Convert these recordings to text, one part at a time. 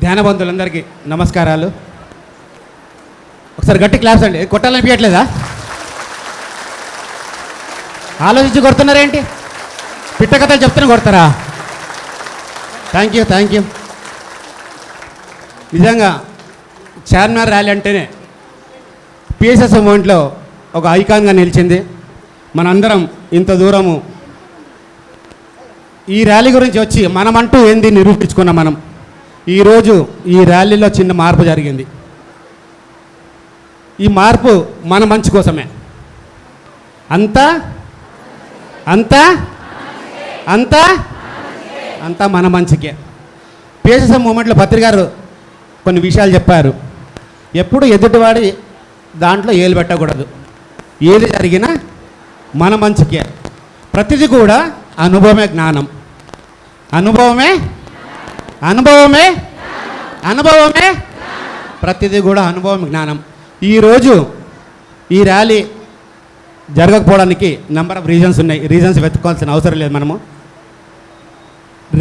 ధ్యానబంధులందరికీ నమస్కారాలు. ఒకసారి గట్టి క్లాప్స్ అండి. కొట్టాలనిపించట్లేదా? ఆలోచించి కొడుతున్నారేంటి? పిట్ట కథలు చెప్తూనే కొడతారా? Thank you. నిజంగా చార్మినార్ ర్యాలీ అంటేనే పిఎస్ఎస్ మూమెంట్లో ఒక ఐకాన్గా నిలిచింది. మనందరం ఇంత దూరము ఈ ర్యాలీ గురించి వచ్చి మనమంటూ ఏంది నిరూపించుకున్నాం. మనం ఈరోజు ఈ ర్యాలీలో చిన్న మార్పు జరిగింది. ఈ మార్పు మన మంచి కోసమే. అంతా అంతా అంతా అంతా మన మంచికే. పిఎస్ఎస్ మూమెంట్లో పత్రి గారు కొన్ని విషయాలు చెప్పారు. ఎప్పుడు ఎదుటివాడి దాంట్లో ఏలు పెట్టకూడదు. ఏది జరిగినా మన మంచికే. ప్రతిదీ కూడా అనుభవమే జ్ఞానం. అనుభవమే ప్రతిదీ కూడా అనుభవం జ్ఞానం. ఈరోజు ఈ ర్యాలీ జరగకపోవడానికి నెంబర్ ఆఫ్ రీజన్స్ ఉన్నాయి. రీజన్స్ వెతుక్కోవాల్సిన అవసరం లేదు. మనము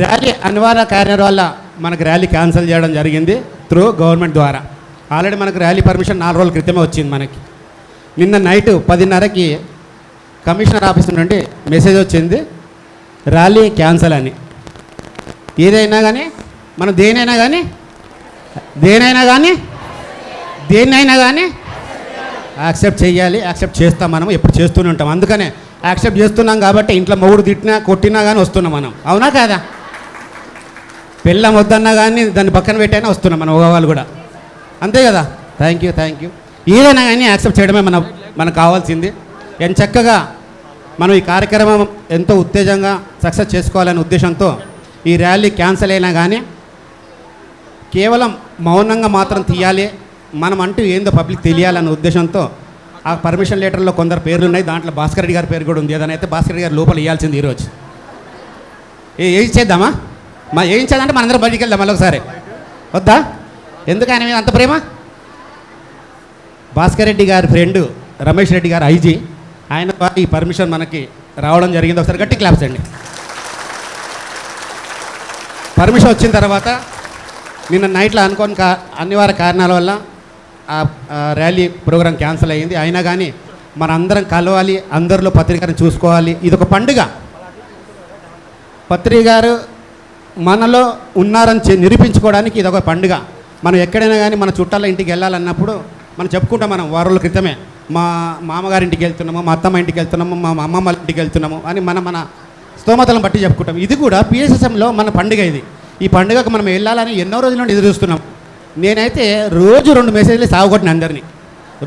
ర్యాలీ అనివార్య కారణాల వల్ల మనకు ర్యాలీ క్యాన్సిల్ చేయడం జరిగింది త్రూ గవర్నమెంట్ ద్వారా. ఆల్రెడీ మనకు ర్యాలీ పర్మిషన్ 4 రోజుల క్రితమే వచ్చింది. మనకి నిన్న నైట్ 10:30కి కమిషనర్ ఆఫీస్ నుండి మెసేజ్ వచ్చింది, ర్యాలీ క్యాన్సిల్ అని. ఏదైనా కానీ మనం దేనైనా కానీ యాక్సెప్ట్ చేయాలి. యాక్సెప్ట్ చేస్తాం. మనం ఎప్పుడు చేస్తూనే ఉంటాం. అందుకనే యాక్సెప్ట్ చేస్తున్నాం కాబట్టి ఇంట్లో మొగుడు తిట్టినా కొట్టినా కానీ వస్తున్నాం మనం. అవునా కాదా? పెళ్ళం వద్దన్నా కానీ దాన్ని పక్కన పెట్టైనా వస్తున్నాం మనం మగవాళ్ళు కూడా. అంతే కదా? Thank you. ఏదైనా కానీ యాక్సెప్ట్ చేయడమే మనకు కావాల్సింది. చక్కగా మనం ఈ కార్యక్రమం ఎంతో ఉత్తేజంగా సక్సెస్ చేసుకోవాలనే ఉద్దేశంతో ఈ ర్యాలీ క్యాన్సిల్ అయినా కానీ కేవలం మౌనంగా మాత్రం తీయాలి. మనం అంటూ ఏందో పబ్లిక్ తెలియాలన్న ఉద్దేశంతో ఆ పర్మిషన్ లెటర్లో కొందరు పేర్లు ఉన్నాయి. దాంట్లో భాస్కర్ రెడ్డి గారి పేరు కూడా ఉంది. ఏదైతే భాస్కర్ రెడ్డి గారు లోపల ఇవ్వాల్సింది ఈరోజు. ఏం చేద్దామా? ఏం చేద్దామంటే మనందరం బయటికి వెళ్దాం మళ్ళీ ఒకసారి. వద్దా? ఎందుకు ఆయన మీద అంత ప్రేమ? భాస్కర్ రెడ్డి గారి ఫ్రెండ్ రమేష్ రెడ్డి గారు ఐజీ, ఆయన ఈ పర్మిషన్ మనకి రావడం జరిగింది. ఒకసారి గట్టి క్లాప్స్ అండి. పర్మిషన్ వచ్చిన తర్వాత నిన్న నైట్లో అనుకోని అనివార్య కారణాల వల్ల ఆ ర్యాలీ ప్రోగ్రాం క్యాన్సిల్ అయ్యింది. అయినా కానీ మనందరం కలవాలి, అందరిలో పత్రికను చూసుకోవాలి. ఇదొక పండుగ. పత్రిక గారు మనలో ఉన్నారని నిరూపించుకోవడానికి ఇదొక పండుగ. మనం ఎక్కడైనా కానీ మన చుట్టాల ఇంటికి వెళ్ళాలన్నప్పుడు మనం చెప్పుకుంటాం, మనం వారాల క్రితమే మా మామగారింటికి వెళ్తున్నాము, మా అత్తమ్మ ఇంటికి వెళ్తున్నాము, మా అమ్మమ్మ ఇంటికి వెళ్తున్నాము అని మన స్తోమతలను బట్టి చెప్పుకుంటాం. ఇది కూడా పిఎస్ఎస్ఎంలో మన పండుగ. ఇది ఈ పండుగకు మనం వెళ్ళాలని ఎన్నో రోజుల నుండి ఎదురు చూస్తున్నాం. నేనైతే రోజు 2 మెసేజ్లు సాగుకొట్టిన అందరినీ.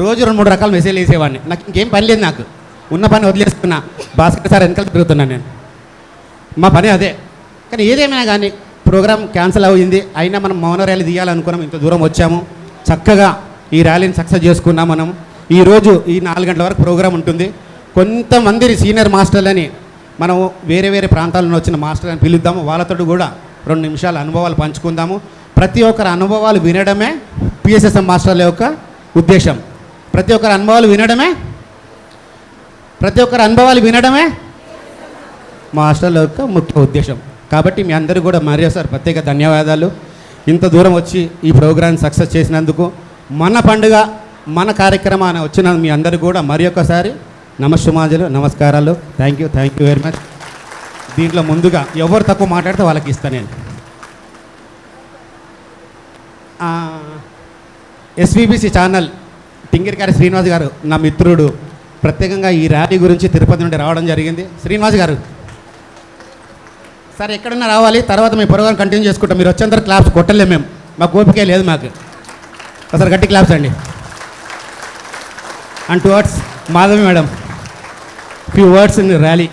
రోజు 2-3 రకాల మెసేజ్లు వేసేవాడిని. నాకు ఇంకేం పని లేదు. నాకు ఉన్న పని వదిలేస్తున్నా. భాస్కర్ సార్ వెనకాల తిరుగుతున్నాను నేను. మా పని అదే. కానీ ఏదేమైనా కానీ ప్రోగ్రామ్ క్యాన్సిల్ అయింది. అయినా మనం మౌన ర్యాలీ తీయాలనుకున్నాం. ఇంత దూరం వచ్చాము. చక్కగా ఈ ర్యాలీని సక్సెస్ చేసుకున్నాం. మనం ఈరోజు ఈ 4 గంటల వరకు ప్రోగ్రాం ఉంటుంది. కొంతమంది సీనియర్ మాస్టర్లని మనం వేరే ప్రాంతాల నుంచి వచ్చిన మాస్టర్లని పిలుద్దాము. వాళ్ళతో కూడా 2 నిమిషాల అనుభవాలు పంచుకుందాము. ప్రతి ఒక్కరి అనుభవాలు వినడమే పిఎస్ఎస్ఎం మాస్టర్ల యొక్క ఉద్దేశం. ప్రతి ఒక్కరి అనుభవాలు వినడమే మాస్టర్ల యొక్క ముఖ్య ఉద్దేశం. కాబట్టి మీ అందరూ కూడా మరోసారి ప్రత్యేక ధన్యవాదాలు. ఇంత దూరం వచ్చి ఈ ప్రోగ్రాన్ని సక్సెస్ చేసినందుకు, మన పండుగ మన కార్యక్రమాన్ని వచ్చిన మీ అందరూ కూడా మరి ఒక్కసారి నమస్సుమాంజలు, నమస్కారాలు. Thank you very much. దీంట్లో ముందుగా ఎవరు తక్కువ మాట్లాడితే వాళ్ళకి ఇస్తాను నేను. ఎస్విబిసి ఛానల్ టింగిరికారి శ్రీనివాస్ గారు నా మిత్రుడు, ప్రత్యేకంగా ఈ ర్యాలీ గురించి తిరుపతి నుండి రావడం జరిగింది. శ్రీనివాస్ గారు సార్ ఎక్కడన్నా రావాలి. తర్వాత మీ ప్రోగ్రాం కంటిన్యూ చేసుకుంటాం. మీరు వచ్చేంత క్లాప్స్ కొట్టలేము మేము. మాకు ఓపికే లేదు మాకు. ఒకసారి గట్టి క్లాప్స్ అండి. And towards Madhavi madam, few words in rally.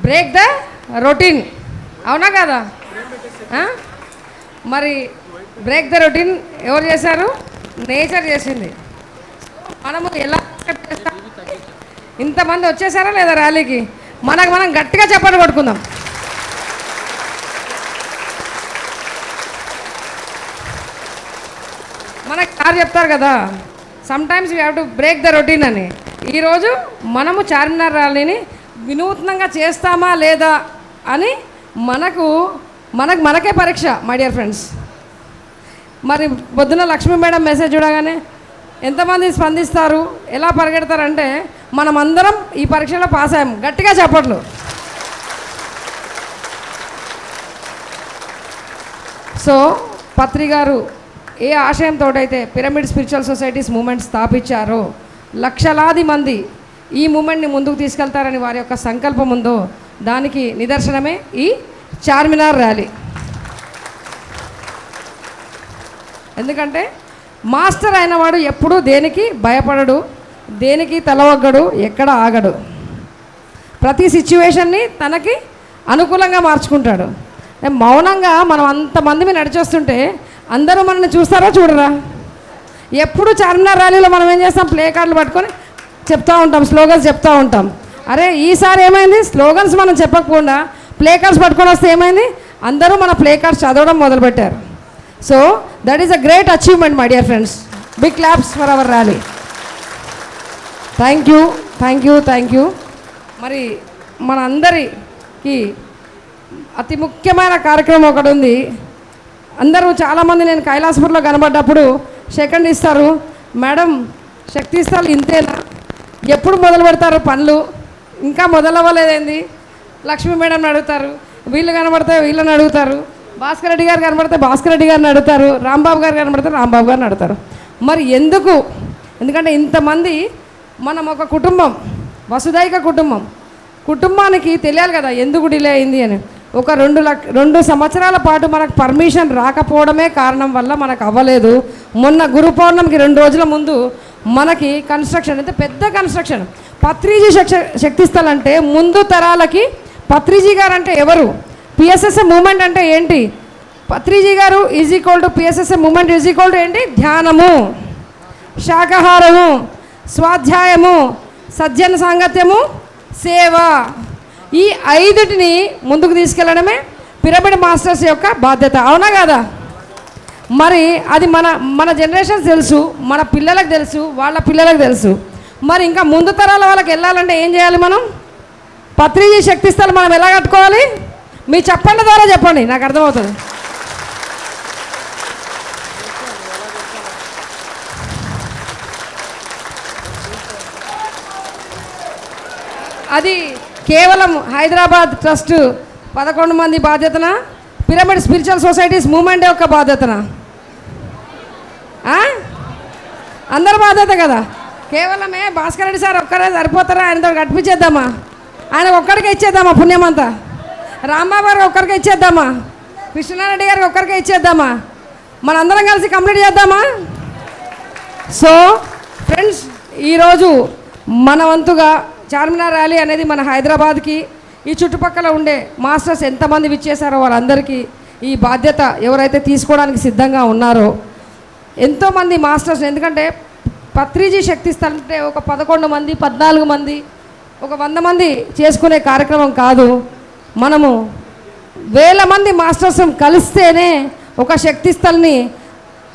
Break the routine. అవునా కదా? మరి బ్రేక్ ద రొటీన్ ఎవరు చేశారు? నేచర్ చేసింది. మనము ఎలా చేస్తాం? ఇంతమంది వచ్చేసారా లేదా ర్యాలీకి? మనం గట్టిగా చెప్పండి కొట్టుకుందాం. మనకు సార్ చెప్తారు కదా, some times we have to break the routine అని. ఈరోజు మనము చార్మినార్ ర్యాలీని వినూత్నంగా చేస్తామా లేదా అని మనకే పరీక్ష మై డియర్ ఫ్రెండ్స్. మరి పొద్దున లక్ష్మీ మేడం మెసేజ్ చూడగానే ఎంతమంది స్పందిస్తారు, ఎలా పరిగెడతారంటే మనమందరం ఈ పరీక్షలో పాస్ అయ్యాం. గట్టిగా చెప్పట్లు. సో పత్రి గారు ఏ ఆశయంతో అయితే పిరమిడ్ స్పిరిచువల్ సొసైటీస్ మూమెంట్ స్థాపించారో, లక్షలాది మంది ఈ మూమెంట్ని ముందుకు తీసుకెళ్తారని వారి యొక్క సంకల్పం ఉందో, దానికి నిదర్శనమే ఈ చార్మినార్ ర్యాలీ. ఎందుకంటే మాస్టర్ అయినవాడు ఎప్పుడూ దేనికి భయపడడు, దేనికి తలవగ్గడు, ఎక్కడ ఆగడు. ప్రతి సిచ్యువేషన్ని తనకి అనుకూలంగా మార్చుకుంటాడు. మౌనంగా మనం అంతమంది మీద నడిచొస్తుంటే అందరూ మనల్ని చూస్తారా చూడరా? ఎప్పుడు చార్మినార్ ర్యాలీలో మనం ఏం చేస్తాం, ప్లే కార్డులు పట్టుకొని చెప్తూ ఉంటాం, స్లోగన్స్ చెప్తూ ఉంటాం. అరే ఈసారి ఏమైంది, స్లోగన్స్ మనం చెప్పకుండా ప్లే కార్డ్స్ పట్టుకొని వస్తే ఏమైంది, అందరూ మన ప్లే కార్డ్స్ చదవడం మొదలుపెట్టారు. So that is a great achievement my dear friends. Big claps for our rally. Thank you, thank you, thank you. మరి మన అందరికీ అతి ముఖ్యమైన కార్యక్రమం ఒకటి ఉంది. అందరూ చాలామంది నేను కైలాసపురంలో కనబడ్డప్పుడు సెకండ్ ఇస్తారు, మేడం శక్తి ఇస్తారు ఇంతేనా, ఎప్పుడు మొదలు పెడతారు పనులు, ఇంకా మొదలవ్వలేదేంది, లక్ష్మీ మేడంని అడుగుతారు, వీళ్ళు కనబడితే వీళ్ళని అడుగుతారు, భాస్కర్ రెడ్డి గారు కనబడితే భాస్కర్ రెడ్డి గారిని అడుగుతారు, రాంబాబు గారు కనబడితే రాంబాబు గారిని అడుగుతారు. మరి ఎందుకు? ఎందుకంటే ఇంతమంది మనం ఒక కుటుంబం, వసుదైక కుటుంబం. కుటుంబానికి తెలియాలి కదా ఎందుకు డిలే అయింది అని. ఒక 2 సంవత్సరాల పాటు మనకు పర్మిషన్ రాకపోవడమే కారణం వల్ల మనకు అవ్వలేదు. మొన్న గురు పౌర్ణమికి 2 రోజుల ముందు మనకి కన్స్ట్రక్షన్, అయితే పెద్ద కన్స్ట్రక్షన్, పత్రిజీ శక్తిస్థల్ అంటే ముందు తరాలకి పత్రిజీ గారు అంటే ఎవరు, పిఎస్ఎస్ఎం మూమెంట్ అంటే ఏంటి, పత్రిజీ గారు is equal to PSSM moment is equal to ఏంటి, ధ్యానము, శాకాహారము, స్వాధ్యాయము, సజ్జన సాంగత్యము, సేవ. ఈ 5టిని ముందుకు తీసుకెళ్ళడమే పిరమిడ్ మాస్టర్స్ యొక్క బాధ్యత. అవునా కదా? మరి అది మన జనరేషన్స్ తెలుసు, మన పిల్లలకు తెలుసు, వాళ్ళ పిల్లలకు తెలుసు. మరి ఇంకా ముందు తరాల వాళ్ళకి వెళ్ళాలంటే ఏం చేయాలి మనం? పత్రిజీ శక్తిస్థలం మనం ఎలా కట్టుకోవాలి? మీ చెప్పండి ద్వారా చెప్పండి, నాకు అర్థమవుతుంది. అది కేవలం హైదరాబాద్ ట్రస్ట్ 11 మంది బాధ్యతన, పిరమిడ్ స్పిరిచువల్ సొసైటీస్ మూమెంట్ యొక్క బాధ్యతన, అందరి బాధ్యత కదా. కేవలమే భాస్కర్ రెడ్డి సార్ ఒక్కరే సరిపోతారా, ఆయనతో కట్టించేద్దామా, ఆయన ఒక్కడికే ఇచ్చేద్దామా పుణ్యమంతా, రాంబాబు గారు ఒక్కరికే ఇచ్చేద్దామా, కృష్ణారెడ్డి గారికి ఒక్కరికే ఇచ్చేద్దామా, మనందరం కలిసి కంప్లీట్ చేద్దామా? సో ఫ్రెండ్స్, ఈరోజు మన వంతుగా చార్మినార్ ర్యాలీ అనేది మన హైదరాబాద్కి, ఈ చుట్టుపక్కల ఉండే మాస్టర్స్ ఎంతమంది విచ్చేశారో వాళ్ళందరికీ ఈ బాధ్యత ఎవరైతే తీసుకోవడానికి సిద్ధంగా ఉన్నారో, ఎంతోమంది మాస్టర్స్. ఎందుకంటే పత్రిజీ శక్తిస్థలం అంటే ఒక 11 మంది 14 మంది ఒక 100 మంది చేసుకునే కార్యక్రమం కాదు. మనము వేల మంది మాస్టర్స్ కలిస్తేనే ఒక శక్తిస్థల్ని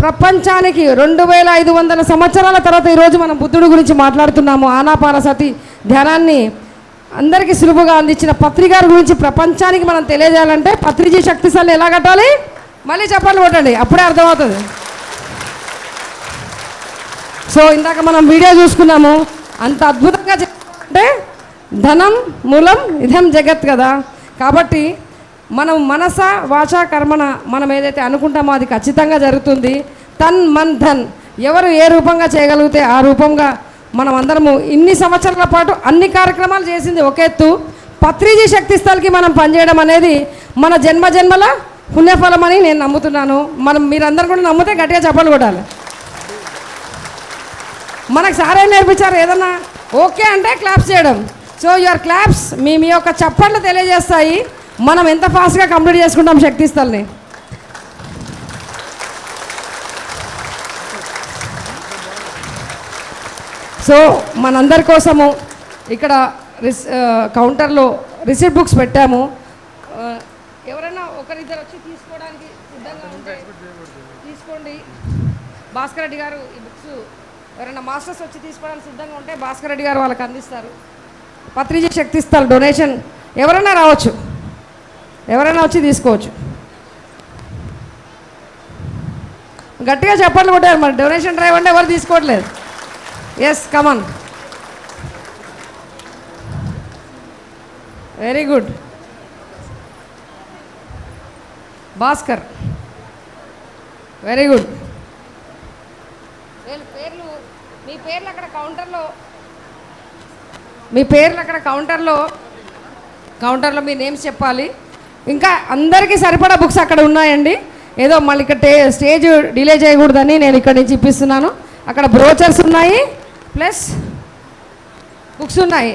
ప్రపంచానికి 2500 సంవత్సరాల తర్వాత ఈరోజు మనం బుద్ధుడి గురించి మాట్లాడుతున్నాము. ఆనాపానసతి ధ్యానాన్ని అందరికీ సులువుగా అందించిన పత్రి గారి గురించి ప్రపంచానికి మనం తెలియజేయాలంటే పత్రిజీ శక్తిస్థల్ని ఎలా కట్టాలి? మళ్ళీ చెప్పాలి కొట్టండి, అప్పుడే అర్థమవుతుంది. సో ఇందాక మనం వీడియో చూసుకున్నాము, అంత అద్భుతంగా చెప్పాలంటే ధనం మూలం ఇదం జగత్ కదా. కాబట్టి మనం మనస వాచ కర్మన మనం ఏదైతే అనుకుంటామో అది ఖచ్చితంగా జరుగుతుంది. తన్ మన్ ధన్, ఎవరు ఏ రూపంగా చేయగలిగితే ఆ రూపంగా మనం అందరము ఇన్ని సంవత్సరాల పాటు అన్ని కార్యక్రమాలు చేసింది ఒక ఎత్తు, పత్రిజీ శక్తిస్థల్కి మనం పనిచేయడం అనేది మన జన్మల పుణ్యఫలం అని నేను నమ్ముతున్నాను. మీరందరూ కూడా నమ్మితే గట్టిగా చప్పట్లు కొట్టాలి. మనకు సారే నేర్పించారు, ఏదన్నా ఓకే అంటే క్లాప్స్ చేయడం. సో యువర్ క్లాప్స్ మీ యొక్క చప్పట్లు తెలియజేస్తాయి మనం ఎంత ఫాస్ట్గా కంప్లీట్ చేసుకుంటాం శక్తిస్థల్ని. సో మనందరి కోసము ఇక్కడ కౌంటర్లో రిసిప్ట్ బుక్స్ పెట్టాము. ఎవరైనా ఒకరిద్దరు వచ్చి తీసుకోవడానికి సిద్ధంగా ఉంటే తీసుకోండి. భాస్కర్ రెడ్డి గారు ఈ బుక్స్ ఎవరైనా మాస్టర్స్ వచ్చి తీసుకోవడానికి సిద్ధంగా ఉంటే భాస్కర్ రెడ్డి గారు వాళ్ళకి అందిస్తారు. పత్రిజీ శక్తిస్థల్ డొనేషన్ ఎవరైనా రావచ్చు, ఎవరైనా వచ్చి తీసుకోవచ్చు. గట్టిగా చెప్పట్లు కొట్టారు మరి. డొనేషన్ డ్రైవ్ అంటే ఎవరు తీసుకోవట్లేదు. Yes come on, very good. Bhaskar very good. పేర్లు మీ పేర్లు అక్కడ కౌంటర్లో మీ నేమ్స్ చెప్పాలి. ఇంకా అందరికీ సరిపడా బుక్స్ అక్కడ ఉన్నాయండి. ఏదో మళ్ళీ ఇక్కడ స్టేజ్ డిలే చేయకూడదని నేను ఇక్కడి నుంచి ఇప్పిస్తున్నాను. అక్కడ బ్రోచర్స్ ఉన్నాయి, ప్లస్ బుక్స్ ఉన్నాయి.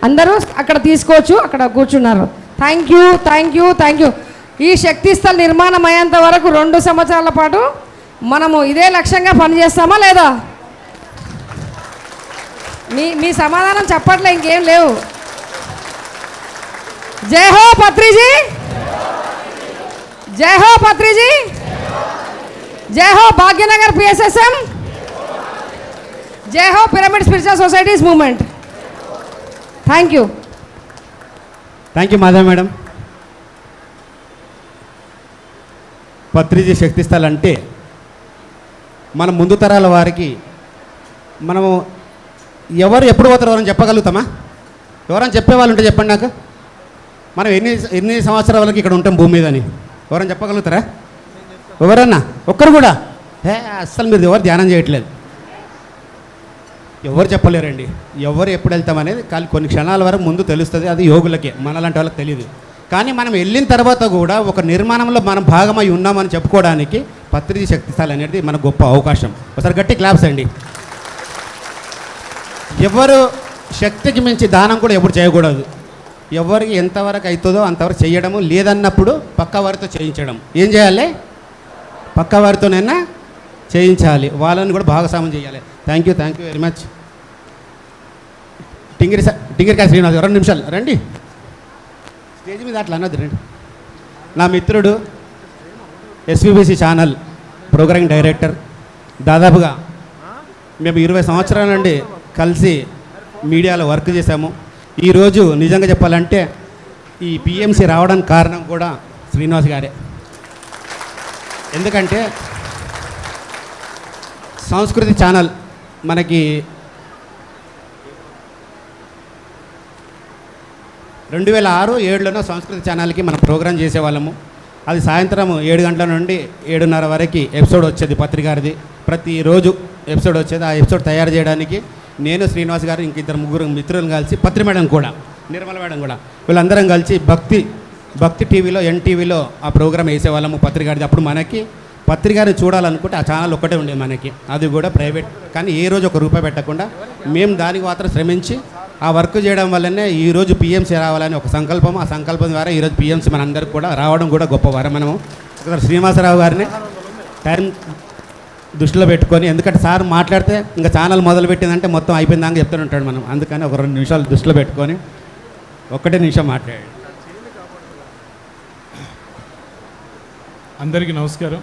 అందరూ అక్కడ తీసుకోవచ్చు, అక్కడ కూర్చున్నారు. Thank you. ఈ శక్తిస్థల్ నిర్మాణం అయ్యేంత వరకు 2 సంవత్సరాల పాటు మనము ఇదే లక్ష్యంగా పనిచేస్తామా లేదా? మీ సమాధానం చెప్పట్లే, ఇంకేం లేవు. జై హో పత్రిజీ, జై హో పత్రిజీ, జై హో భాగ్యనగర్ పిఎస్ఎస్ఎం, జై హో pyramid spiritual societies movement. Thank you Madhav madam. Patriji Shaktisthal అంటే మన ముందు తరాల వారికి మనము ఎవరు ఎప్పుడు పోతారో ఎవరైనా చెప్పగలుగుతామా? ఎవరైనా చెప్పేవాళ్ళు ఉంటే చెప్పండి నాకు. మనం ఎన్ని సంవత్సరాల వరకు ఇక్కడ ఉంటాం భూమి మీద అని ఎవరైనా చెప్పగలుగుతారా? ఎవరన్నా ఒక్కరు కూడా? అస్సలు మీరు ఎవరు ధ్యానం చేయట్లేదు. ఎవరు చెప్పలేరండి. ఎవరు ఎప్పుడు వెళ్తామనేది కానీ కొన్ని క్షణాల వరకు ముందు తెలుస్తుంది. అది యోగులకే, మనలాంటి వాళ్ళకి తెలియదు. కానీ మనం వెళ్ళిన తర్వాత కూడా ఒక నిర్మాణంలో మనం భాగమై ఉన్నామని చెప్పుకోవడానికి పత్రిజీ శక్తిస్థల్ అనేది మన గొప్ప అవకాశం. ఒకసారి గట్టి క్లాప్స్ అండి. ఎవరు శక్తికి మించి దానం కూడా ఎప్పుడు చేయకూడదు. ఎవరికి ఎంతవరకు అవుతుందో అంతవరకు చేయడము, లేదన్నప్పుడు పక్క వారితో చేయించడం. ఏం చేయాలి? పక్క వారితోనైనా చేయించాలి, వాళ్ళని కూడా భాగస్వామ్యం చేయాలి. Thank you very much. Tingirikaya Srinivas 2 నిమిషాలు రండి స్టేజ్ మీద. అట్లా అన్నది రండి. నా మిత్రుడు ఎస్విబిసి ఛానల్ ప్రోగ్రామింగ్ డైరెక్టర్. దాదాపుగా మేము 20 సంవత్సరాల నుండి కలిసి మీడియాలో వర్క్ చేశాము. ఈరోజు నిజంగా చెప్పాలంటే ఈ పిఎంసి రావడానికి కారణం కూడా శ్రీనివాస్ గారే. ఎందుకంటే సంస్కృతి ఛానల్ మనకి 2006-07లో సంస్కృతి ఛానల్కి మనం ప్రోగ్రాం చేసేవాళ్ళము. అది సాయంత్రం 7 గంటల నుండి 7:30 వరకు ఎపిసోడ్ వచ్చేది పత్రికారిది. ప్రతిరోజు ఎపిసోడ్ వచ్చేది. ఆ ఎపిసోడ్ తయారు చేయడానికి నేను, శ్రీనివాస్ గారు, ఇంక 2-3 మిత్రులను కలిసి, పత్రి మేడం కూడా, నిర్మల మేడం కూడా, వీళ్ళందరం కలిసి భక్తి టీవీలో, ఎన్టీవీలో ఆ ప్రోగ్రాం వేసేవాళ్ళము పత్రికారిది. అప్పుడు మనకి పత్రికారిని చూడాలనుకుంటే ఆ ఛానల్ ఒక్కటే ఉండేది మనకి. అది కూడా ప్రైవేట్. కానీ ఏ రోజు ₹1 పెట్టకుండా మేము దానికి మాత్రం శ్రమించి ఆ వర్క్ చేయడం వల్లనే ఈరోజు పిఎంసీ రావాలని ఒక సంకల్పం. ఆ సంకల్పం ద్వారా ఈరోజు పిఎంసీ మనందరికి కూడా రావడం కూడా గొప్ప వరం. మనము ఒకసారి శ్రీనివాసరావు గారిని టైం దృష్టిలో పెట్టుకొని, ఎందుకంటే సార్ మాట్లాడితే ఇంకా ఛానల్ మొదలుపెట్టిందంటే మొత్తం అయిపోయిందాక చెప్తూనే ఉంటాడు మనం. అందుకని ఒక 2 నిమిషాలు దృష్టిలో పెట్టుకొని 1 నిమిషం మాట్లాడాడు. అందరికీ నమస్కారం.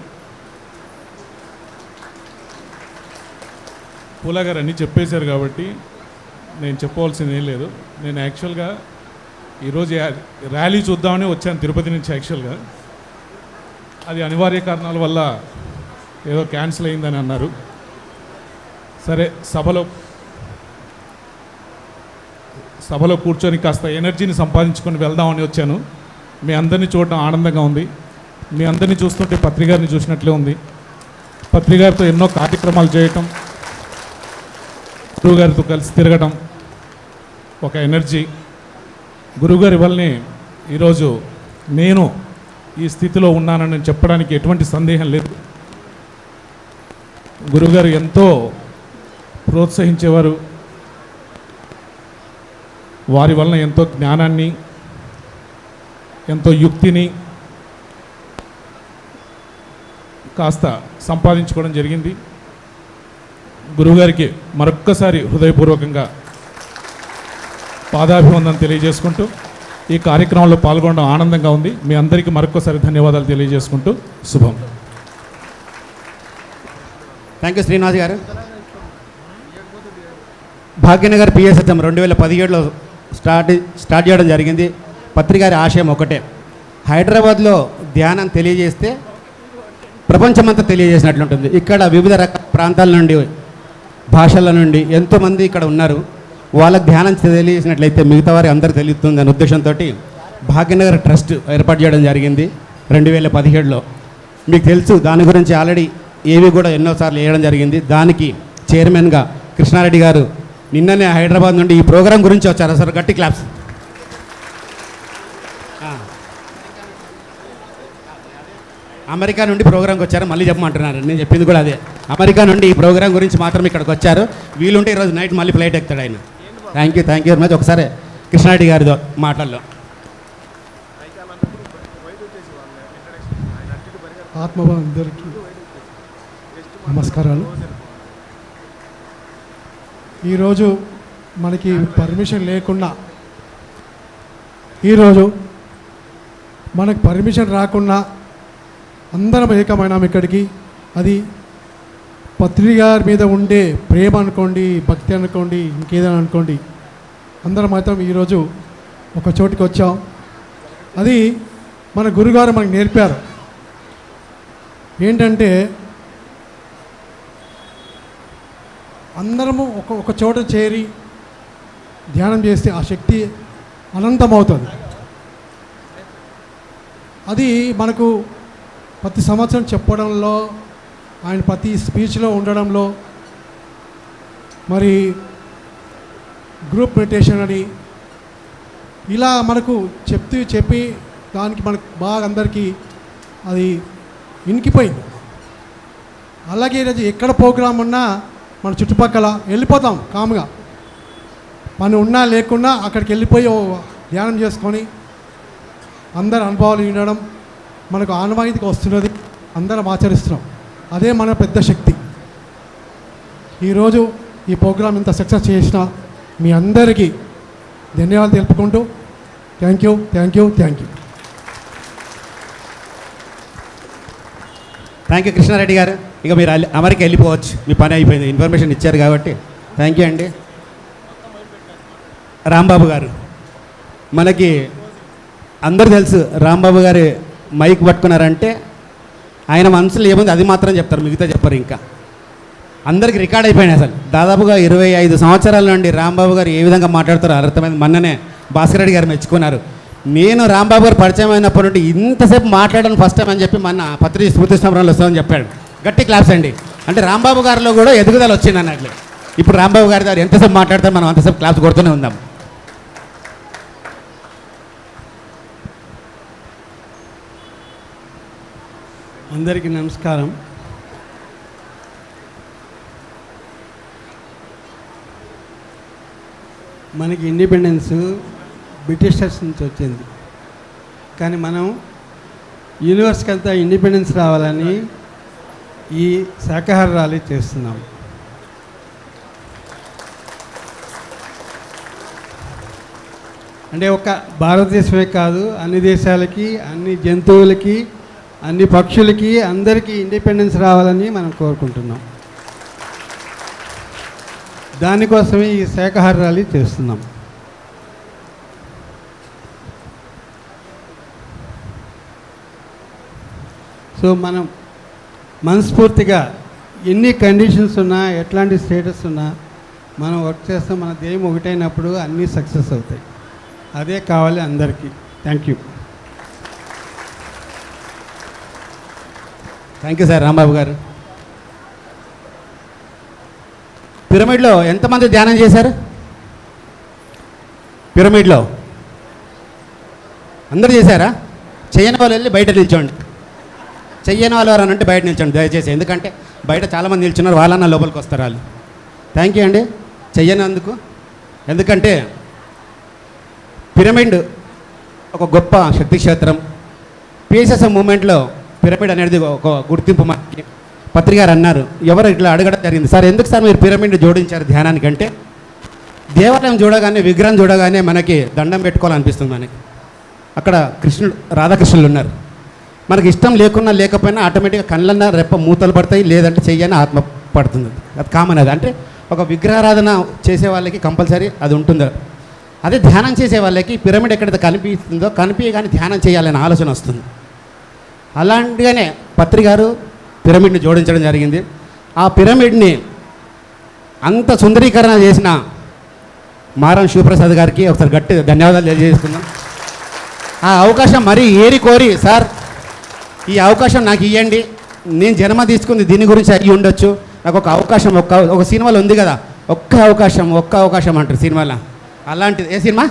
పూలా గారు అన్నీ చెప్పేశారు కాబట్టి నేను చెప్పవలసింది ఏం లేదు. నేను యాక్చువల్గా ఈరోజు ర్యాలీ చూద్దామని వచ్చాను తిరుపతి నుంచి. యాక్చువల్గా అది అనివార్య కారణాల వల్ల ఏదో క్యాన్సిల్ అయిందని అన్నారు. సరే, సభలో కూర్చొని కాస్త ఎనర్జీని సంపాదించుకొని వెళ్దామని వచ్చాను. మీ అందరినీ చూడడం ఆనందంగా ఉంది. మీ అందరినీ చూస్తుంటే పత్రికారిని చూసినట్లే ఉంది. పత్రికారితో ఎన్నో కార్యక్రమాలు చేయటం, గురువుగారితో కలిసి తిరగడం ఒక ఎనర్జీ. గురువుగారి వల్లనే ఈరోజు నేను ఈ స్థితిలో ఉన్నానని చెప్పడానికి ఎటువంటి సందేహం లేదు. గురువుగారు ఎంతో ప్రోత్సహించేవారు. వారి వలన ఎంతో జ్ఞానాన్ని, ఎంతో యుక్తిని కాస్త సంపాదించుకోవడం జరిగింది. గురువుగారికి మరొక్కసారి హృదయపూర్వకంగా పాదాభివందనం తెలియజేసుకుంటూ ఈ కార్యక్రమంలో పాల్గొనడం ఆనందంగా ఉంది. మీ అందరికీ మరొక్కసారి ధన్యవాదాలు తెలియజేసుకుంటూ శుభం. థ్యాంక్ యూ శ్రీనివాస్ గారు. భాగ్యనగర్ పిఎస్హెచ్ఎం 2017లో స్టార్ట్ చేయడం జరిగింది. పత్రికారి ఆశయం ఒకటే, హైదరాబాద్లో ధ్యానం తెలియజేస్తే ప్రపంచమంతా తెలియజేసినట్లుంటుంది. ఇక్కడ వివిధ రకాల ప్రాంతాల నుండి, భాషల నుండి ఎంతోమంది ఇక్కడ ఉన్నారు. వాళ్ళకి ధ్యానం తెలియజేసినట్లయితే మిగతా వారి అందరూ తెలుస్తుందనే ఉద్దేశంతో భాగ్యనగర్ ట్రస్ట్ ఏర్పాటు చేయడం జరిగింది 2017లో. మీకు తెలుసు, దాని గురించి ఆల్రెడీ ఏవి కూడా ఎన్నోసార్లు వేయడం జరిగింది. దానికి చైర్మన్గా కృష్ణారెడ్డి గారు నిన్ననే హైదరాబాద్ నుండి ఈ ప్రోగ్రాం గురించి వచ్చారు. సార్ గట్టి క్లాప్స్. అమెరికా నుండి ప్రోగ్రాంకి వచ్చారు, మళ్ళీ చెప్పమంటున్నారు. నేను చెప్పింది కూడా అదే, అమెరికా నుండి ఈ ప్రోగ్రాం గురించి మాత్రం ఇక్కడికి వచ్చారు. వీలుంటే ఈరోజు నైట్ మళ్ళీ ఫ్లైట్ ఎక్కుతాడు ఆయన. Thank you very much. ఒకసారి కృష్ణారెడ్డి గారితో మాటల్లో. ఆత్మబంధులకి నమస్కారాలు. ఈరోజు మనకి పర్మిషన్ లేకుండా, ఈరోజు మనకు పర్మిషన్ రాకుండా అందరం ఏకమైనాం ఇక్కడికి. అది పత్రిక గారి మీద ఉండే ప్రేమ అనుకోండి, భక్తి అనుకోండి, ఇంకేదైనా అనుకోండి, అందరం మాత్రం ఈరోజు ఒక చోటికి వచ్చాం. అది మన గురుగారు మనకు నేర్పారు. ఏంటంటే అందరము ఒక చోట చేరి ధ్యానం చేస్తే ఆ శక్తి అనంతమవుతుంది. అది మనకు ప్రతి సంవత్సరం చెప్పడంలో, ఆయన ప్రతి స్పీచ్లో ఉండడంలో, మరి గ్రూప్ మెడిటేషన్ అని ఇలా మనకు చెప్పి దానికి మనకు బాగా అందరికీ అది ఇంకిపోయింది. అలాగే ఈరోజు ఎక్కడ ప్రోగ్రాం ఉన్నా మన చుట్టుపక్కల వెళ్ళిపోతాం కాముగా, పని ఉన్నా లేకున్నా అక్కడికి వెళ్ళిపోయి ధ్యానం చేసుకొని అందరు అనుభవాలు వినడం మనకు ఆనవాయితీగా వస్తున్నది, అందరం ఆచరిస్తున్నాం. అదే మన పెద్ద శక్తి. ఈరోజు ఈ ప్రోగ్రాం ఇంత సక్సెస్ చేసిన మీ అందరికీ ధన్యవాదాలు తెలుపుకుంటూ thank you. Thank you Krishna Reddy గారు. ఇక మీరు అమెరికా వెళ్ళిపోవచ్చు, మీ పని అయిపోయింది, ఇన్ఫర్మేషన్ ఇచ్చారు కాబట్టి థ్యాంక్ యూ అండి. రాంబాబు గారు, మనకి అందరూ తెలుసు, రాంబాబు గారు మైక్ పట్టుకున్నారంటే ఆయన మనసులో ఏముంది అది మాత్రం చెప్తారు, మిగతా చెప్పరు. ఇంకా అందరికి రికార్డ్ అయిపోయినాయి. అసలు దాదాపుగా 25 సంవత్సరాల నుండి రాంబాబు గారు ఏ విధంగా మాట్లాడతారో అర్థమైంది. మొన్ననే భాస్కర్ రెడ్డి గారు మెచ్చుకున్నారు. నేను రాంబాబు గారు పరిచయం అయినప్పటి నుండి ఇంతసేపు మాట్లాడడం ఫస్ట్ టైం అని చెప్పి మన పత్రిక స్మృతి సంబరంలో వస్తామని చెప్పాడు. గట్టి క్లాప్స్ అండి. అంటే రాంబాబు గారిలో కూడా ఎదుగుదల వచ్చింది అన్నట్లు. ఇప్పుడు రాంబాబు గారి దగ్గర ఎంతసేపు మాట్లాడితే మనం అంతసేపు క్లాప్స్ కొడుతూనే ఉందాం. అందరికీ నమస్కారం. మనకి ఇండిపెండెన్స్ బ్రిటిషర్స్ నుంచి వచ్చింది, కానీ మనం యూనివర్స్కి అంతా ఇండిపెండెన్స్ రావాలని ఈ శాకాహార ర్యాలీ చేస్తున్నాం. అంటే ఒక భారతదేశమే కాదు, అన్ని దేశాలకి, అన్ని జంతువులకి, అన్ని పక్షులకి, అందరికీ ఇండిపెండెన్స్ రావాలని మనం కోరుకుంటున్నాం. దానికోసమే ఈ శాకాహార ర్యాలీ చేస్తున్నాం. సో మనం మనస్ఫూర్తిగా ఎన్ని కండిషన్స్ ఉన్నా, ఎట్లాంటి స్టేటస్ ఉన్నా మనం వర్క్ చేస్తాం. మన ధ్యేయం ఒకటైనప్పుడు అన్నీ సక్సెస్ అవుతాయి. అదే కావాలి అందరికీ. Thank you. Thank you sir. Rambabu గారు, పిరమిడ్లో ఎంతమంది ధ్యానం చేశారు? పిరమిడ్లో అందరూ చేశారా? చెయ్యని వాళ్ళు వెళ్ళి బయట నిల్చోండి. చెయ్యని వాళ్ళు ఎవరని అంటే బయట నిల్చోండి దయచేసి, ఎందుకంటే బయట చాలామంది నిల్చున్నారు, వాళ్ళన్న లోపలికి వస్తారు వాళ్ళు. థ్యాంక్ యూ అండి చెయ్యనందుకు. ఎందుకంటే పిరమిడ్ ఒక గొప్ప శక్తి క్షేత్రం. పిఎస్ఎస్ఎం మూమెంట్లో పిరమిడ్ అనేది ఒక గుర్తింపు. మనకి పత్రిక గారు అన్నారు, ఎవరు ఇట్లా అడగడం జరిగింది, సార్ ఎందుకు సార్ మీరు పిరమిడ్ జోడించారు ధ్యానానికంటే? దేవాలయం చూడగానే, విగ్రహం చూడగానే మనకి దండం పెట్టుకోవాలనిపిస్తుంది. మనకి అక్కడ కృష్ణుడు, రాధాకృష్ణులు ఉన్నారు. మనకి ఇష్టం లేకున్నా లేకపోయినా ఆటోమేటిక్గా కళ్ళన్న రెప్ప మూతలు పడతాయి, లేదంటే చెయ్యని ఆత్మ పడుతుంది. అది కామన్. అది అంటే ఒక విగ్రహారాధన చేసే వాళ్ళకి కంపల్సరీ అది ఉంటుంది. అదే ధ్యానం చేసే వాళ్ళకి పిరమిడ్ ఎక్కడైతే కనిపిస్తుందో కానీ ధ్యానం చేయాలనే ఆలోచన వస్తుంది. అలాంటిగానే పత్రి గారు పిరమిడ్ని జోడించడం జరిగింది. ఆ పిరమిడ్ని అంత సుందరీకరణ చేసిన మారం శివప్రసాద్ గారికి ఒకసారి గట్టి ధన్యవాదాలు తెలియజేస్తున్నాం. ఆ అవకాశం మరీ ఏరి కోరి, సార్ ఈ అవకాశం నాకు ఇవ్వండి, నేను జన్మ తీసుకుంది దీని గురించి అయ్యి ఉండొచ్చు, నాకు ఒక అవకాశం ఒక సినిమాలో ఉంది కదా, ఒక్క అవకాశం అంటారు సినిమాలో. అలాంటిది ఏ సినిమా?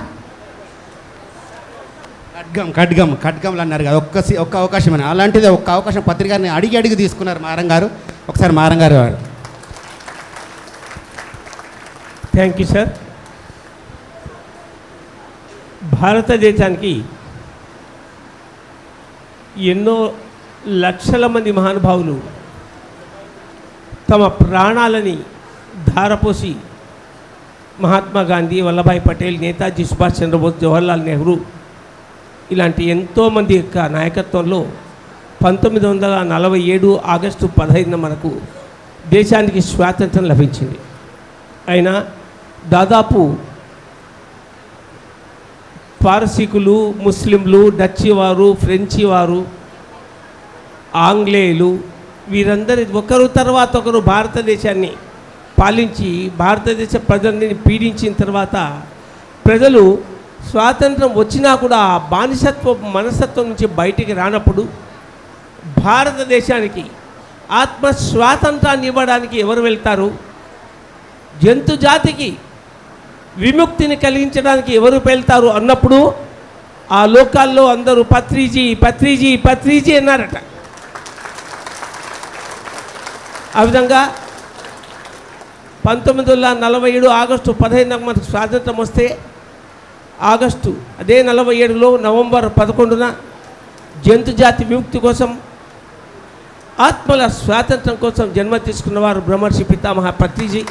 ఖడ్గంలు అన్నారు కదా, ఒక్క అవకాశం అని. అలాంటిది ఒక్క అవకాశం పత్రికారిని అడిగి తీసుకున్నారు మారం గారు. ఒకసారి మారం గారు. Thank you sir. భారతదేశానికి ఎన్నో లక్షల మంది మహానుభావులు తమ ప్రాణాలని ధారపోసి మహాత్మా గాంధీ, వల్లభాయ్ పటేల్, నేతాజీ సుభాష్ చంద్రబోస్, జవహర్లాల్ నెహ్రూ ఇలాంటి ఎంతోమంది యొక్క నాయకత్వంలో 1947 ఆగస్టు 15న మనకు దేశానికి స్వాతంత్రం లభించింది. అయినా దాదాపు పారసీకులు, ముస్లింలు, డచ్చి వారు, ఫ్రెంచి వారు, ఆంగ్లేయులు వీరందరి ఒకరు తర్వాత ఒకరు భారతదేశాన్ని పాలించి భారతదేశ ప్రజల్ని పీడించిన తర్వాత ప్రజలు స్వాతంత్రం వచ్చినా కూడా బానిసత్వ మనస్తత్వం నుంచి బయటికి రానప్పుడు భారతదేశానికి ఆత్మ స్వాతంత్రాన్ని ఇవ్వడానికి ఎవరు వెళ్తారు? జంతు జాతికి విముక్తిని కలిగించడానికి ఎవరు వెళ్తారు అన్నప్పుడు ఆ లోకాల్లో అందరూ పత్రిజీ అన్నారట. ఆ విధంగా 1947 ఆగస్టు 15న మనకు స్వాతంత్రం వస్తే అదే 47లో నవంబర్ 11న జంతు జాతి విముక్తి కోసం, ఆత్మల స్వాతంత్రం కోసం జన్మ తీసుకున్నవారు బ్రహ్మర్షి పితామహ పత్రిజీ.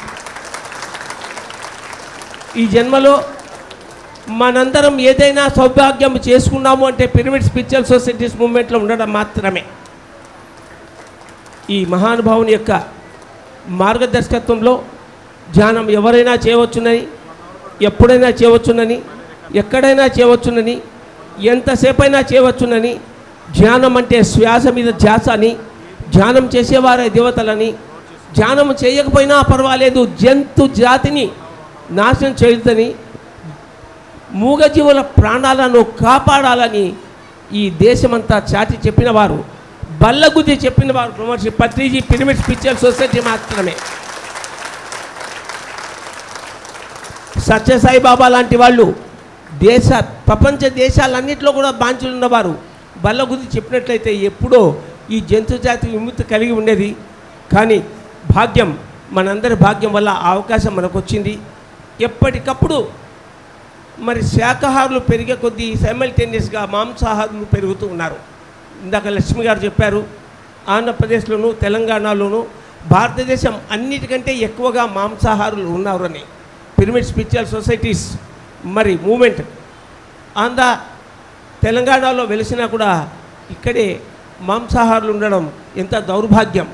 ఈ జన్మలో మనందరం ఏదైనా సౌభాగ్యం చేసుకున్నాము అంటే పిరమిడ్ స్పిరిచువల్ సొసైటీస్ మూవ్మెంట్లో ఉండడం మాత్రమే. ఈ మహానుభావుని యొక్క మార్గదర్శకత్వంలో ధ్యానం ఎవరైనా చేయవచ్చునని, ఎప్పుడైనా చేయవచ్చునని, ఎక్కడైనా చేయవచ్చునని, ఎంతసేపైనా చేయవచ్చునని, ధ్యానం అంటే శ్వాస మీద ధ్యాస అని, ధ్యానం చేసేవారే దేవతలని, ధ్యానం చేయకపోయినా పర్వాలేదు జంతు జాతిని నాశనం చేయొద్దని, మూగజీవుల ప్రాణాలను కాపాడాలని ఈ దేశమంతా చాటి చెప్పినవారు, బల్లగుద్ది చెప్పినవారు బ్రహ్మర్షి పత్రిజీ పిరమిడ్ స్పిరిచువల్ సొసైటీ మాత్రమే. సత్యసాయిబాబా లాంటి వాళ్ళు ప్రపంచ దేశాలన్నింటిలో కూడా బాంచులు ఉన్నవారు బల్లగుద్ది చెప్పినట్లయితే ఎప్పుడో ఈ జంతు జాతి విముక్తి కలిగి ఉండేది. కానీ భాగ్యం, మనందరి భాగ్యం వల్ల ఆ అవకాశం మనకు వచ్చింది. ఎప్పటికప్పుడు మరి శాకాహారులు పెరిగే కొద్దీ సైమల్టేనియస్గా మాంసాహారులు పెరుగుతూ ఉన్నారు. ఇందాక లక్ష్మి గారు చెప్పారు, ఆంధ్రప్రదేశ్లోను తెలంగాణలోను భారతదేశం అన్నిటికంటే ఎక్కువగా మాంసాహారులు ఉన్నారని. పిరమిడ్ స్పిరిచువల్ సొసైటీస్ మరి మూమెంట్ ఆంధ్ర తెలంగాణలో వెలిసినా కూడా ఇక్కడే మాంసాహారులు ఉండడం ఎంత దౌర్భాగ్యం.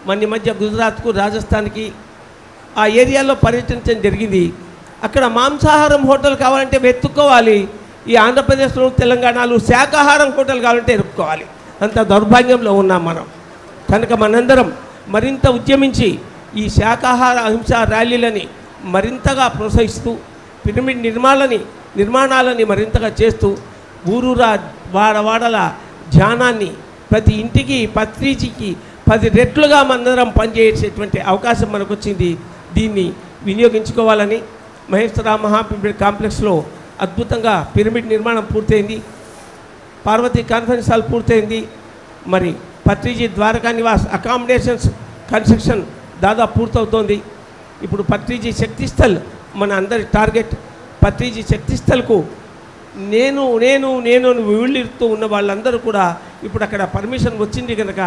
మన మధ్య గుజరాత్కు, రాజస్థాన్కి ఆ ఏరియాలో పర్యటించడం జరిగింది. అక్కడ మాంసాహారం హోటల్ కావాలంటే వెతుక్కోవాలి. ఈ ఆంధ్రప్రదేశ్లో, తెలంగాణలో శాకాహారం హోటల్ కావాలంటే ఎరుక్కోవాలి. అంత దౌర్భాగ్యంలో ఉన్నాం మనం. కనుక మనందరం మరింత ఉద్యమించి ఈ శాకాహార అహింసా ర్యాలీలని మరింతగా ప్రోత్సహిస్తూ పిరమిడ్ నిర్మాణాలని మరింతగా చేస్తూ ఊరూరా వాడవాడల ధ్యానాన్ని ప్రతి ఇంటికి పత్రిజీకి 10 రెట్లుగా మనందరం పనిచేసేటువంటి అవకాశం మనకు వచ్చింది. దీన్ని వినియోగించుకోవాలని మహేశ్వర మహాపిరమిడ్ కాంప్లెక్స్లో అద్భుతంగా పిరమిడ్ నిర్మాణం పూర్తయింది. పార్వతీ కాన్ఫరెన్స్ హాల్ పూర్తయింది. మరి పత్రిజీ ద్వారకా నివాస్ అకామిడేషన్స్ కన్స్ట్రక్షన్ దాదాపు పూర్తవుతోంది. ఇప్పుడు పత్రిజీ శక్తిస్థల్ మన అందరి టార్గెట్. పత్రిజీ శక్తిస్థల్కు నేను వీళ్ళిస్తూ ఉన్న వాళ్ళందరూ కూడా ఇప్పుడు అక్కడ పర్మిషన్ వచ్చింది కనుక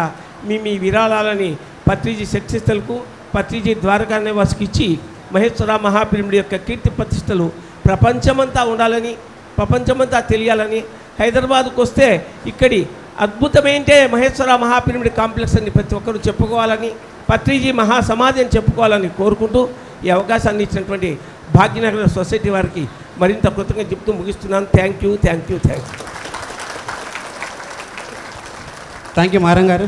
మీ విరాళాలని పత్రిజీ శక్తిస్థల్కు, పత్రిజీ ద్వారకా నివాస్కి ఇచ్చి మహేశ్వర మహాపిరమిడ్ యొక్క కీర్తి ప్రతిష్టలు ప్రపంచమంతా ఉండాలని, ప్రపంచమంతా తెలియాలని, హైదరాబాద్కు వస్తే ఇక్కడి అద్భుతమేంటే మహేశ్వర మహాపిరమిడ్ కాంప్లెక్స్ అని ప్రతి ఒక్కరూ చెప్పుకోవాలని, పత్రిజీ మహాసమాధి అని చెప్పుకోవాలని కోరుకుంటూ ఈ అవకాశాన్ని ఇచ్చినటువంటి భాగ్యనగర్ సొసైటీ వారికి మరింత కృతజ్ఞత చెప్తూ ముగిస్తున్నాను. Thank you. థ్యాంక్ యూ మారం గారు.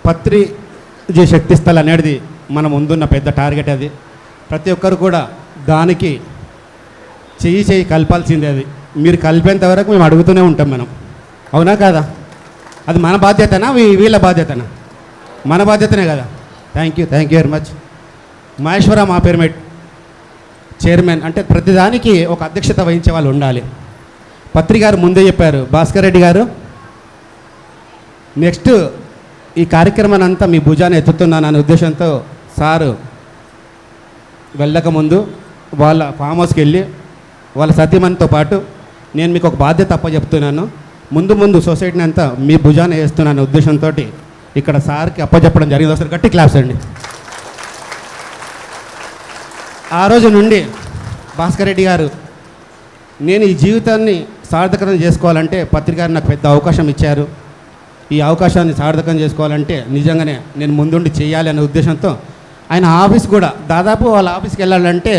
పత్రిజీ శక్తి స్థల్ అనేది మన ముందున్న పెద్ద టార్గెట్. అది ప్రతి ఒక్కరు కూడా దానికి చెయ్యి కలపాల్సిందే. అది మీరు కలిపేంత వరకు మేము అడుగుతూనే ఉంటాం మనం, అవునా కాదా? అది మన బాధ్యతనా వీళ్ళ బాధ్యతనా? మన బాధ్యతనే కదా. Thank you very much. Maheshwara మా పిరమిడ్ చైర్మన్ అంటే ప్రతిదానికి ఒక అధ్యక్షత వహించే వాళ్ళు ఉండాలి. పత్రి గారు ముందే చెప్పారు, భాస్కర్ రెడ్డి గారు నెక్స్ట్ ఈ కార్యక్రమాన్ని అంతా మీ భుజాన్ని ఎత్తుతున్నాననే ఉద్దేశంతో సారు వెళ్ళకముందు వాళ్ళ ఫామ్ హౌస్కి వెళ్ళి వాళ్ళ సతీమణితో పాటు నేను మీకు ఒక బాధ్యత అప్పచెప్తున్నాను, ముందు సొసైటీని అంతా మీ భుజాన్ని వేస్తున్నాను ఉద్దేశంతో ఇక్కడ సార్కి అప్పచెప్పడం జరిగింది. ఒకసారి గట్టి క్లాప్స్ అండి. ఆ రోజు నుండి భాస్కర్ రెడ్డి గారు నేను ఈ జీవితాన్ని సార్థకతం చేసుకోవాలంటే పత్రికారు నాకు పెద్ద అవకాశం ఇచ్చారు. ఈ అవకాశాన్ని సార్థకం చేసుకోవాలంటే నిజంగానే నేను ముందుండి చేయాలి అనే ఉద్దేశంతో ఆయన ఆఫీస్ కూడా దాదాపు వాళ్ళ ఆఫీస్కి వెళ్ళాలంటే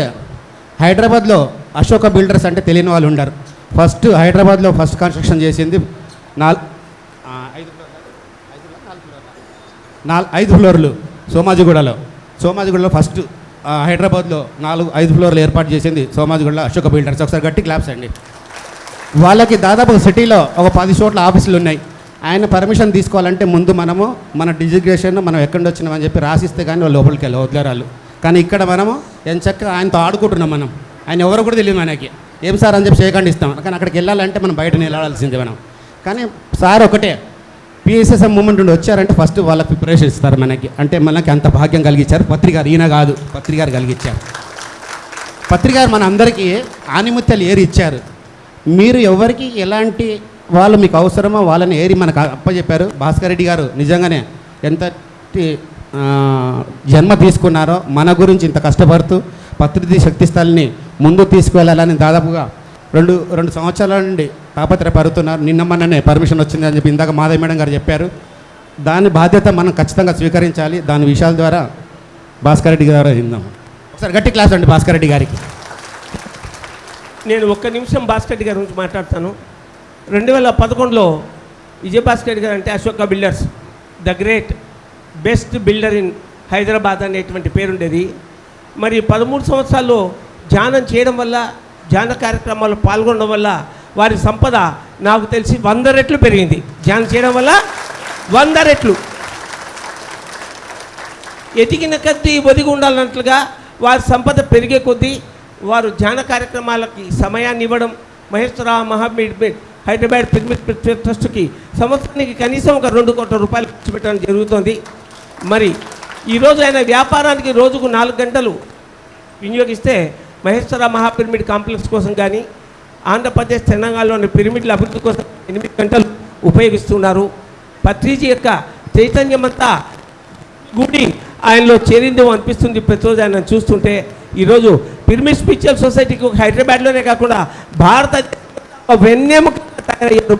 హైదరాబాద్లో అశోక బిల్డర్స్ అంటే తెలియని వాళ్ళు ఉండరు. హైదరాబాద్లో ఫస్ట్ కన్స్ట్రక్షన్ చేసింది 5 ఫ్లోర్లు సోమాజిగూడలో ఫస్ట్ హైదరాబాద్లో 5 ఫ్లోర్లు ఏర్పాటు చేసింది సోమాజిగూడలో అశోక బిల్డర్స్. ఒకసారి గట్టి క్లాప్స్ అండి. వాళ్ళకి దాదాపు సిటీలో ఒక 10 చోట్ల ఆఫీసులు ఉన్నాయి. ఆయన పర్మిషన్ తీసుకోవాలంటే ముందు మనము మన డిజిగ్రేషన్ మనం ఎక్కడి నుంచి వచ్చినామని చెప్పి రాసిస్తే కానీ వాళ్ళు లోపలికి వదిలేరాళ్ళు. కానీ ఇక్కడ మనము ఎంచక్క ఆయనతో ఆడుకుంటున్నాం. ఆయన ఎవరు కూడా తెలియదు మనకి. ఏం సార్ అని చెప్పి చేయకుండా ఇస్తాం. కానీ అక్కడికి వెళ్ళాలంటే మనం బయట నిలబడాల్సిందే మనం. కానీ సార్ ఒకటే పిఎస్ఎస్ఎం మూమెంట్ నుండి వచ్చారంటే ఫస్ట్ వాళ్ళకి ప్రిపరేషన్ ఇస్తారు మనకి. అంటే మనకి అంత భాగ్యం కలిగించారు పత్రికారు. ఈయన కాదు, పత్రికారు కలిగించారు. పత్రికారు మన అందరికీ ఆనిముత్యాలు ఏరి ఇచ్చారు. మీరు ఎవరికి ఎలాంటి వాళ్ళు మీకు అవసరమో వాళ్ళని ఏరి మనకు అప్పచెప్పారు. భాస్కర్ రెడ్డి గారు నిజంగానే ఎంత జన్మ తీసుకున్నారో మన గురించి ఇంత కష్టపడుతూ పత్రిజీ శక్తి స్థల్ని ముందు తీసుకువెళ్ళాలని దాదాపుగా రెండు సంవత్సరాల నుండి తాపత్రయపడుతున్నారు. నిన్నమ్మనే పర్మిషన్ వచ్చింది అని చెప్పి ఇందాక మాధవి మేడం గారు చెప్పారు. దాని బాధ్యత మనం ఖచ్చితంగా స్వీకరించాలి. దాని విషయాల ద్వారా భాస్కర్ రెడ్డి గారు విందాం. ఒకసారి గట్టి క్లాస్ అండి భాస్కర్ రెడ్డి గారికి. నేను ఒక్క నిమిషం భాస్కర్ రెడ్డి గారి గురించి మాట్లాడతాను. 2011లో విజయభాస్కర్ రెడ్డి గారు అంటే Ashoka builders the great best builder in Hyderabad అనేటువంటి పేరుండేది. మరి 13 సంవత్సరాల్లో ధ్యానం చేయడం వల్ల, ధ్యాన కార్యక్రమాల్లో పాల్గొనడం వల్ల వారి సంపద నాకు తెలిసి 100 రెట్లు పెరిగింది. ధ్యానం చేయడం వల్ల 100 రెట్లు. ఎదిగిన కొద్దీ ఒదిగి ఉండాలన్నట్లుగా వారి సంపద పెరిగే కొద్దీ వారు ధ్యాన కార్యక్రమాలకి సమయాన్ని ఇవ్వడం, మహేశ్వర మహాపిరమిడ్ హైదరాబాద్ పిరమిడ్ ట్రస్ట్కి సంవత్సరానికి కనీసం ఒక 2 కోట్ల రూపాయలు ఖర్చు పెట్టడం జరుగుతుంది. మరి ఈరోజు ఆయన వ్యాపారానికి రోజుకు 4 గంటలు వినియోగిస్తే మహేశ్వర మహాపిరమిడ్ కాంప్లెక్స్ కోసం కానీ ఆంధ్రప్రదేశ్ తెలంగాణలోని పిరమిడ్ల అభివృద్ధి కోసం 8 గంటలు ఉపయోగిస్తున్నారు. పత్రిజీ యొక్క చైతన్యమంతా గుడి ఆయనలో చేరిందేమో అనిపిస్తుంది ప్రతిరోజు ఆయన చూస్తుంటే. ఈరోజు పిరమిడ్ స్పిరిచువల్ సొసైటీకి ఒక హైదరాబాద్లోనే కాకుండా భారత వెన్నెముక తయారయ్యారు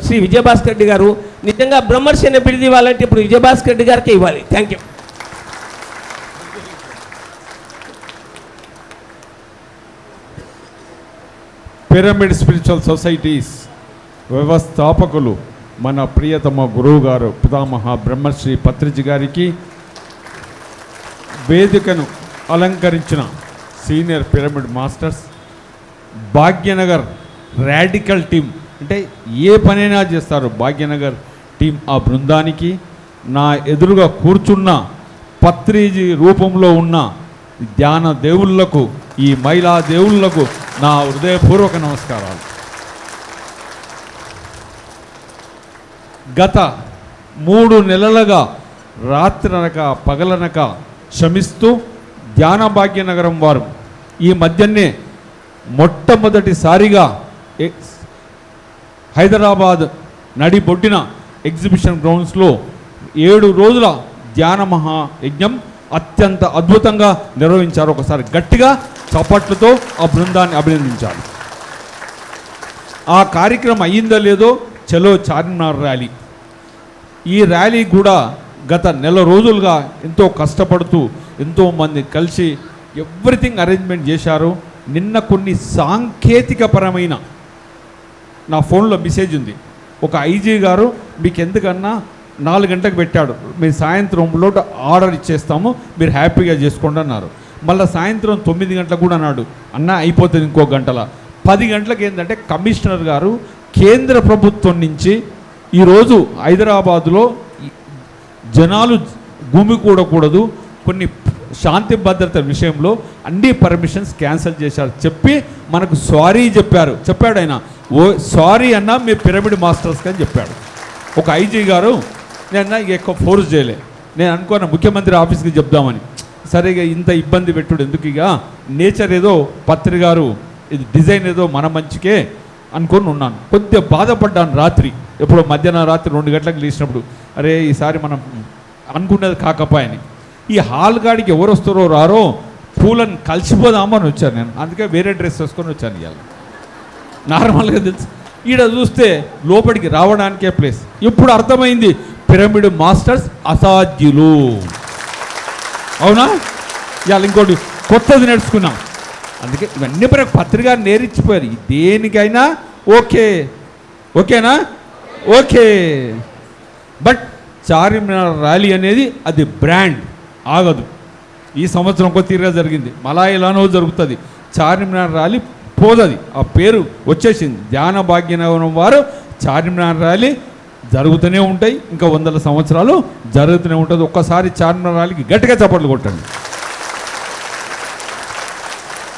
శ్రీ విజయభాస్కర్ రెడ్డి గారు. నిజంగా బ్రహ్మర్షి అనే బిరుదు ఇవ్వాలంటే ఇప్పుడు విజయభాస్కర్ రెడ్డి గారికి ఇవ్వాలి. Thank you. Pyramid spiritual societies వ్యవస్థాపకులు మన ప్రియతమ గురువు గారు పితామహ బ్రహ్మశ్రీ పత్రిజీ గారికి, వేదికను అలంకరించిన senior pyramid masters, Bhagyanagar radical team అంటే ఏ పనైనా చేస్తారు భాగ్యనగర్ టీం, ఆ బృందానికి, నా ఎదురుగా కూర్చున్న పత్రిజీ రూపంలో ఉన్న ధ్యాన దేవుళ్లకు, ఈ మహిళా దేవుళ్లకు నా హృదయపూర్వక నమస్కారాలు. గత 3 నెలలుగా రాత్రనక పగలనక శ్రమిస్తూ ధ్యాన భాగ్యనగరం వారు ఈ మధ్యనే మొట్టమొదటిసారిగా హైదరాబాద్ నడిబొడ్డిన ఎగ్జిబిషన్ గ్రౌండ్స్లో 7 రోజుల ధ్యాన మహాయజ్ఞం అత్యంత అద్భుతంగా నిర్వహించారు. ఒకసారి గట్టిగా చప్పట్లతో ఆ బృందాన్ని అభినందించాలి. ఆ కార్యక్రమం అయ్యిందో లేదో చలో చార్మినార్ ర్యాలీ. ఈ ర్యాలీ కూడా గత నెల రోజులుగా ఎంతో కష్టపడుతూ ఎంతోమంది కలిసి ఎవ్రీథింగ్ అరేంజ్మెంట్ చేశారు. నిన్న కొన్ని సాంకేతికపరమైన నా ఫోన్లో మెసేజ్ ఉంది, ఒక ఐజీ గారు మీకు ఎందుకన్నా 4 గంటలకు పెట్టాడు, మీరు సాయంత్రంలో ఆర్డర్ ఇచ్చేస్తాము, మీరు హ్యాపీగా చేసుకోండి అన్నారు. మళ్ళీ సాయంత్రం 9 గంటలకు కూడా అన్నాడు, అన్న అయిపోతుంది ఇంకో గంటల. 10 గంటలకు ఏంటంటే కమిషనర్ గారు కేంద్ర ప్రభుత్వం నుంచి ఈరోజు హైదరాబాదులో జనాలు గుమికూడకూడదు, కొన్ని శాంతి భద్రత విషయంలో అన్ని పర్మిషన్స్ క్యాన్సిల్ చేశారు చెప్పి మనకు సారీ చెప్పాడు ఆయన. ఓ సారీ అన్న మీ పిరమిడ్ మాస్టర్స్కి అని చెప్పాడు ఒక ఐజీ గారు. నేను ఎక్కువ ఫోర్స్ చేయలే, నేను అనుకున్న ముఖ్యమంత్రి ఆఫీస్కి చెప్దామని. సరిగా ఇంత ఇబ్బంది పెట్టుడు ఎందుకు, ఇక నేచర్ ఏదో పత్రి గారు ఇది డిజైన్ ఏదో మన మంచికే అనుకొని ఉన్నాను. కొద్దిగా బాధపడ్డాను రాత్రి, ఎప్పుడో మధ్యాహ్నం రాత్రి 2 గంటలకు లేచినప్పుడు, అరే ఈసారి మనం అనుకున్నది కాకపోయాని. ఈ హాల్ గాడికి ఎవరు వస్తారో రారో పూలను కలిసిపోదామని వచ్చాను నేను, అందుకే వేరే డ్రెస్ వేసుకొని వచ్చాను. ఇవాళ నార్మల్గా తెలుసు, ఈడ చూస్తే లోపలికి రావడానికే ప్లేస్. ఇప్పుడు అర్థమైంది పిరమిడ్ మాస్టర్స్ అసాధ్యులు, అవునా? ఇవాళ ఇంకోటి కొత్తది నేర్చుకున్నాం. అందుకే ఇవన్నీ మనకు పత్రిక నేర్చిపోయారు. దేనికైనా ఓకేనా ఓకే. బట్ చార్మినార్ ర్యాలీ అనేది అది బ్రాండ్, ఆగదు. ఈ సంవత్సరం ఒక తీరుగా జరిగింది, మళ్ళా ఎలానో జరుగుతుంది. చార్మినార్ ర్యాలీ పోదది, ఆ పేరు వచ్చేసింది. ధ్యాన భాగ్యనగరం వారు చార్మినార్ ర్యాలీ జరుగుతూనే ఉంటాయి, ఇంకా 100 సంవత్సరాలు జరుగుతూనే ఉంటుంది. ఒక్కసారి చార్మినార్ ర్యాలీకి గట్టిగా చప్పట్లు కొట్టండి.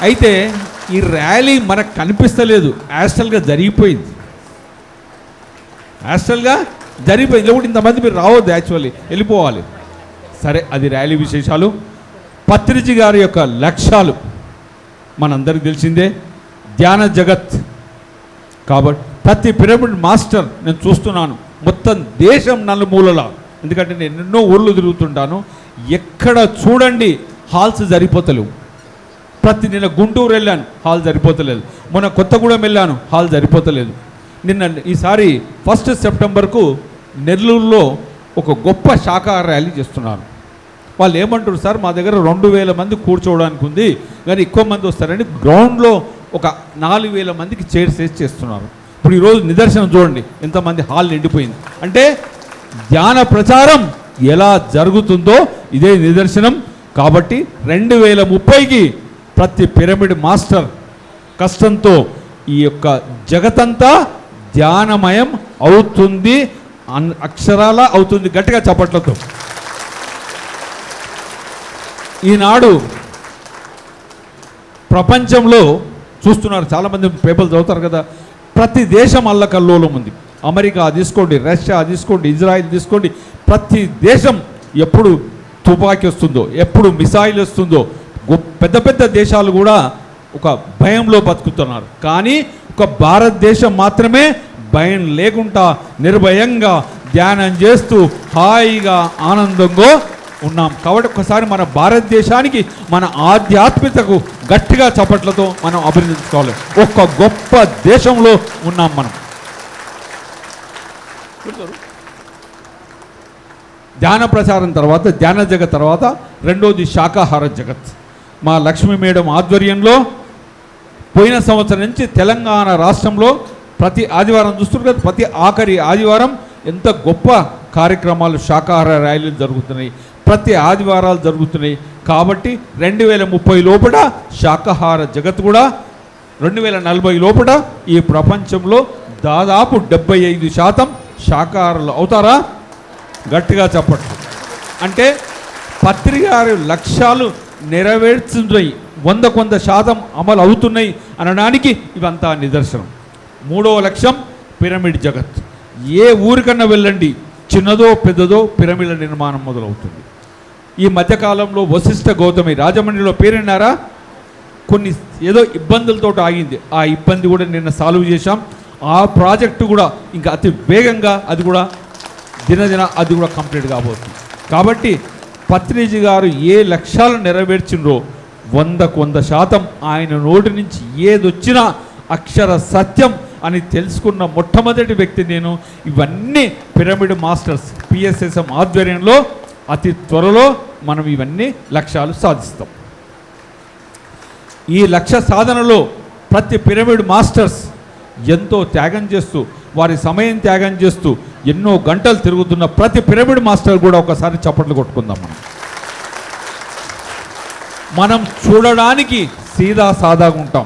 అయితే ఈ ర్యాలీ మనకు కనిపిస్తలేదు, యాస్టల్గా జరిగిపోయింది. లేకపోతే ఇంతమంది మీరు రావద్దు, యాక్చువల్లీ వెళ్ళిపోవాలి. సరే, అది ర్యాలీ విశేషాలు. పత్రిజీ గారి యొక్క లక్ష్యాలు మనందరికీ తెలిసిందే, ధ్యాన జగత్. కాబట్టి ప్రతి పిరమిడ్ మాస్టర్ నేను చూస్తున్నాను మొత్తం దేశం నలుమూలలా, ఎందుకంటే నేను ఎన్నో ఊళ్ళు తిరుగుతుంటాను, ఎక్కడ చూడండి హాల్స్ సరిపోతలేవు. నిన్న గుంటూరు వెళ్ళాను, హాల్ సరిపోతలేదు. మొన్న కొత్తగూడెం వెళ్ళాను, హాల్ సరిపోతలేదు. ఈసారి 1 సెప్టెంబర్కు నెల్లూరులో ఒక గొప్ప శాఖాహార ర్యాలీ చేస్తున్నారు. వాళ్ళు ఏమంటారు, సార్ మా దగ్గర 2000 మంది కూర్చోవడానికి ఉంది, కానీ ఎక్కువ మంది వస్తారని గ్రౌండ్లో ఒక 4000 మందికి చైర్స్ వేసి చేస్తున్నారు. ఇప్పుడు ఈరోజు నిదర్శనం చూడండి, ఎంతమంది హాల్ నిండిపోయింది. అంటే ధ్యాన ప్రచారం ఎలా జరుగుతుందో ఇదే నిదర్శనం. కాబట్టి 2030కి ప్రతి పిరమిడ్ మాస్టర్ కష్టంతో ఈ యొక్క జగతంతా ధ్యానమయం అవుతుంది, అక్షరాల అవుతుంది. గట్టిగా చప్పట్లతో. ఈనాడు ప్రపంచంలో చూస్తున్నారు, చాలామంది పేపర్లు చదువుతారు కదా, ప్రతి దేశం అల్లకల్లోలం ఉంది. అమెరికా తీసుకోండి, రష్యా తీసుకోండి, ఇజ్రాయిల్ తీసుకోండి, ప్రతి దేశం ఎప్పుడు తుపాకీ వస్తుందో, ఎప్పుడు మిసైల్ వస్తుందో, పెద్ద పెద్ద దేశాలు కూడా ఒక భయంలో బతుకుతున్నారు. కానీ ఒక భారతదేశం మాత్రమే భయం లేకుండా నిర్భయంగా ధ్యానం చేస్తూ హాయిగా ఆనందంగా ఉన్నాం. కాబట్టి ఒకసారి మన భారతదేశానికి, మన ఆధ్యాత్మికతకు గట్టిగా చప్పట్లతో మనం అభినందించుకోవాలి. ఒక గొప్ప దేశంలో ఉన్నాం మనం. ధ్యాన ప్రచారం తర్వాత, ధ్యాన జగత్ తర్వాత రెండోది శాకాహార జగత్. మా లక్ష్మీ మేడం ఆధ్వర్యంలో పోయిన సంవత్సరం నుంచి తెలంగాణ రాష్ట్రంలో ప్రతి ఆదివారం చూస్తున్నారు కదా, ప్రతి ఆఖరి ఆదివారం ఎంత గొప్ప కార్యక్రమాలు శాకాహార ర్యాలీలు జరుగుతున్నాయి, ప్రతి ఆదివారాలు జరుగుతున్నాయి. కాబట్టి 2030 లోపల శాకాహార జగత్ కూడా 2040 లోపల ఈ ప్రపంచంలో దాదాపు 75% శాకాహారులు అవుతారా? గట్టిగా చెప్పండి. అంటే పత్రిక లక్ష్యాలు నెరవేర్చున్నాయి, 100% అమలు అవుతున్నాయి అనడానికి ఇవంతా నిదర్శనం. 3వ లక్ష్యం పిరమిడ్ జగత్. ఏ ఊరికన్నా వెళ్ళండి, చిన్నదో పెద్దదో పిరమిడ్ల నిర్మాణం మొదలవుతుంది. ఈ మధ్యకాలంలో వశిష్ఠ గౌతమి రాజమండ్రిలో పేరున్నారా, కొన్ని ఏదో ఇబ్బందులతో ఆగింది. ఆ ఇబ్బంది కూడా నిన్న సాల్వ్ చేశాం. ఆ ప్రాజెక్టు కూడా ఇంకా అతి వేగంగా అది కూడా దినదిన అది కూడా కంప్లీట్ కాబోతుంది. కాబట్టి పత్రిజీ గారు ఏ లక్ష్యాలు నెరవేర్చిండ్రో 100% ఆయన నోటి నుంచి ఏదొచ్చినా అక్షర సత్యం అని తెలుసుకున్న మొట్టమొదటి వ్యక్తి నేను. ఇవన్నీ పిరమిడ్ మాస్టర్స్ PSSM ఆధ్వర్యంలో అతి త్వరలో మనం ఇవన్నీ లక్ష్యాలు సాధిస్తాం. ఈ లక్ష్య సాధనలో ప్రతి పిరమిడ్ మాస్టర్స్ ఎంతో త్యాగం చేస్తూ, వారి సమయం త్యాగం చేస్తూ ఎన్నో గంటలు తిరుగుతున్న ప్రతి పిరమిడ్ మాస్టర్ కూడా ఒకసారి చప్పట్లు కొట్టుకుందాం. మనం చూడడానికి సీదా సాదాగా ఉంటాం.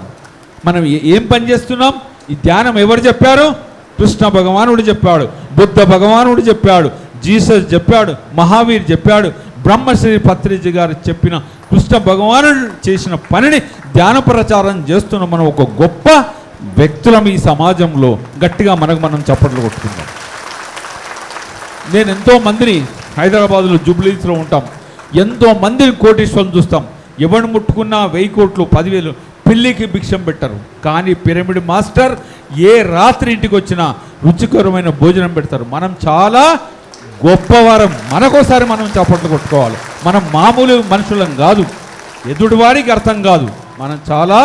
మనం ఏం పని చేస్తున్నాం? ఈ ధ్యానం ఎవరు చెప్పారు? కృష్ణ భగవానుడు చెప్పాడు, బుద్ధ భగవానుడు చెప్పాడు, జీసస్ చెప్పాడు, మహావీర్ చెప్పాడు, బ్రహ్మశ్రీ పత్రిజీ గారు చెప్పిన కృష్ణ భగవానుడు చేసిన పనిని ధ్యాన ప్రచారం చేస్తున్న మనం ఒక గొప్ప వ్యక్తులం ఈ సమాజంలో. గట్టిగా మనం చప్పట్లు కొట్టుకుందాం. నేను ఎంతో మందిని హైదరాబాద్లో జూబ్లీస్లో ఉంటాం, ఎంతో మందిని కోటీశ్వరులను చూస్తాం. ఎవరిని ముట్టుకున్నా 1000 కోట్లు 10,000 పిల్లికి భిక్షం పెట్టరు. కానీ పిరమిడ్ మాస్టర్ ఏ రాత్రి ఇంటికి వచ్చినా రుచికరమైన భోజనం పెడతారు. మనం చాలా గొప్పవారం. మనకోసారి మనం చప్పట్లు కొట్టుకోవాలి. మనం మామూలు మనుషులం కాదు, ఎదుటివారికి అర్థం కాదు, మనం చాలా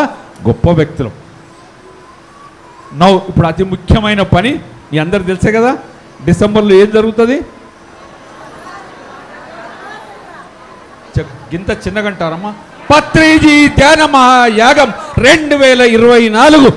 గొప్ప వ్యక్తులం. ఇప్పుడు అతి ముఖ్యమైన పని మీ అందరికి తెలుసే కదా, డిసెంబర్లో ఏం జరుగుతుంది? ఇంత చిన్నగంటారమ్మా, పత్రిజీ ధ్యాన మహాయాగం 2024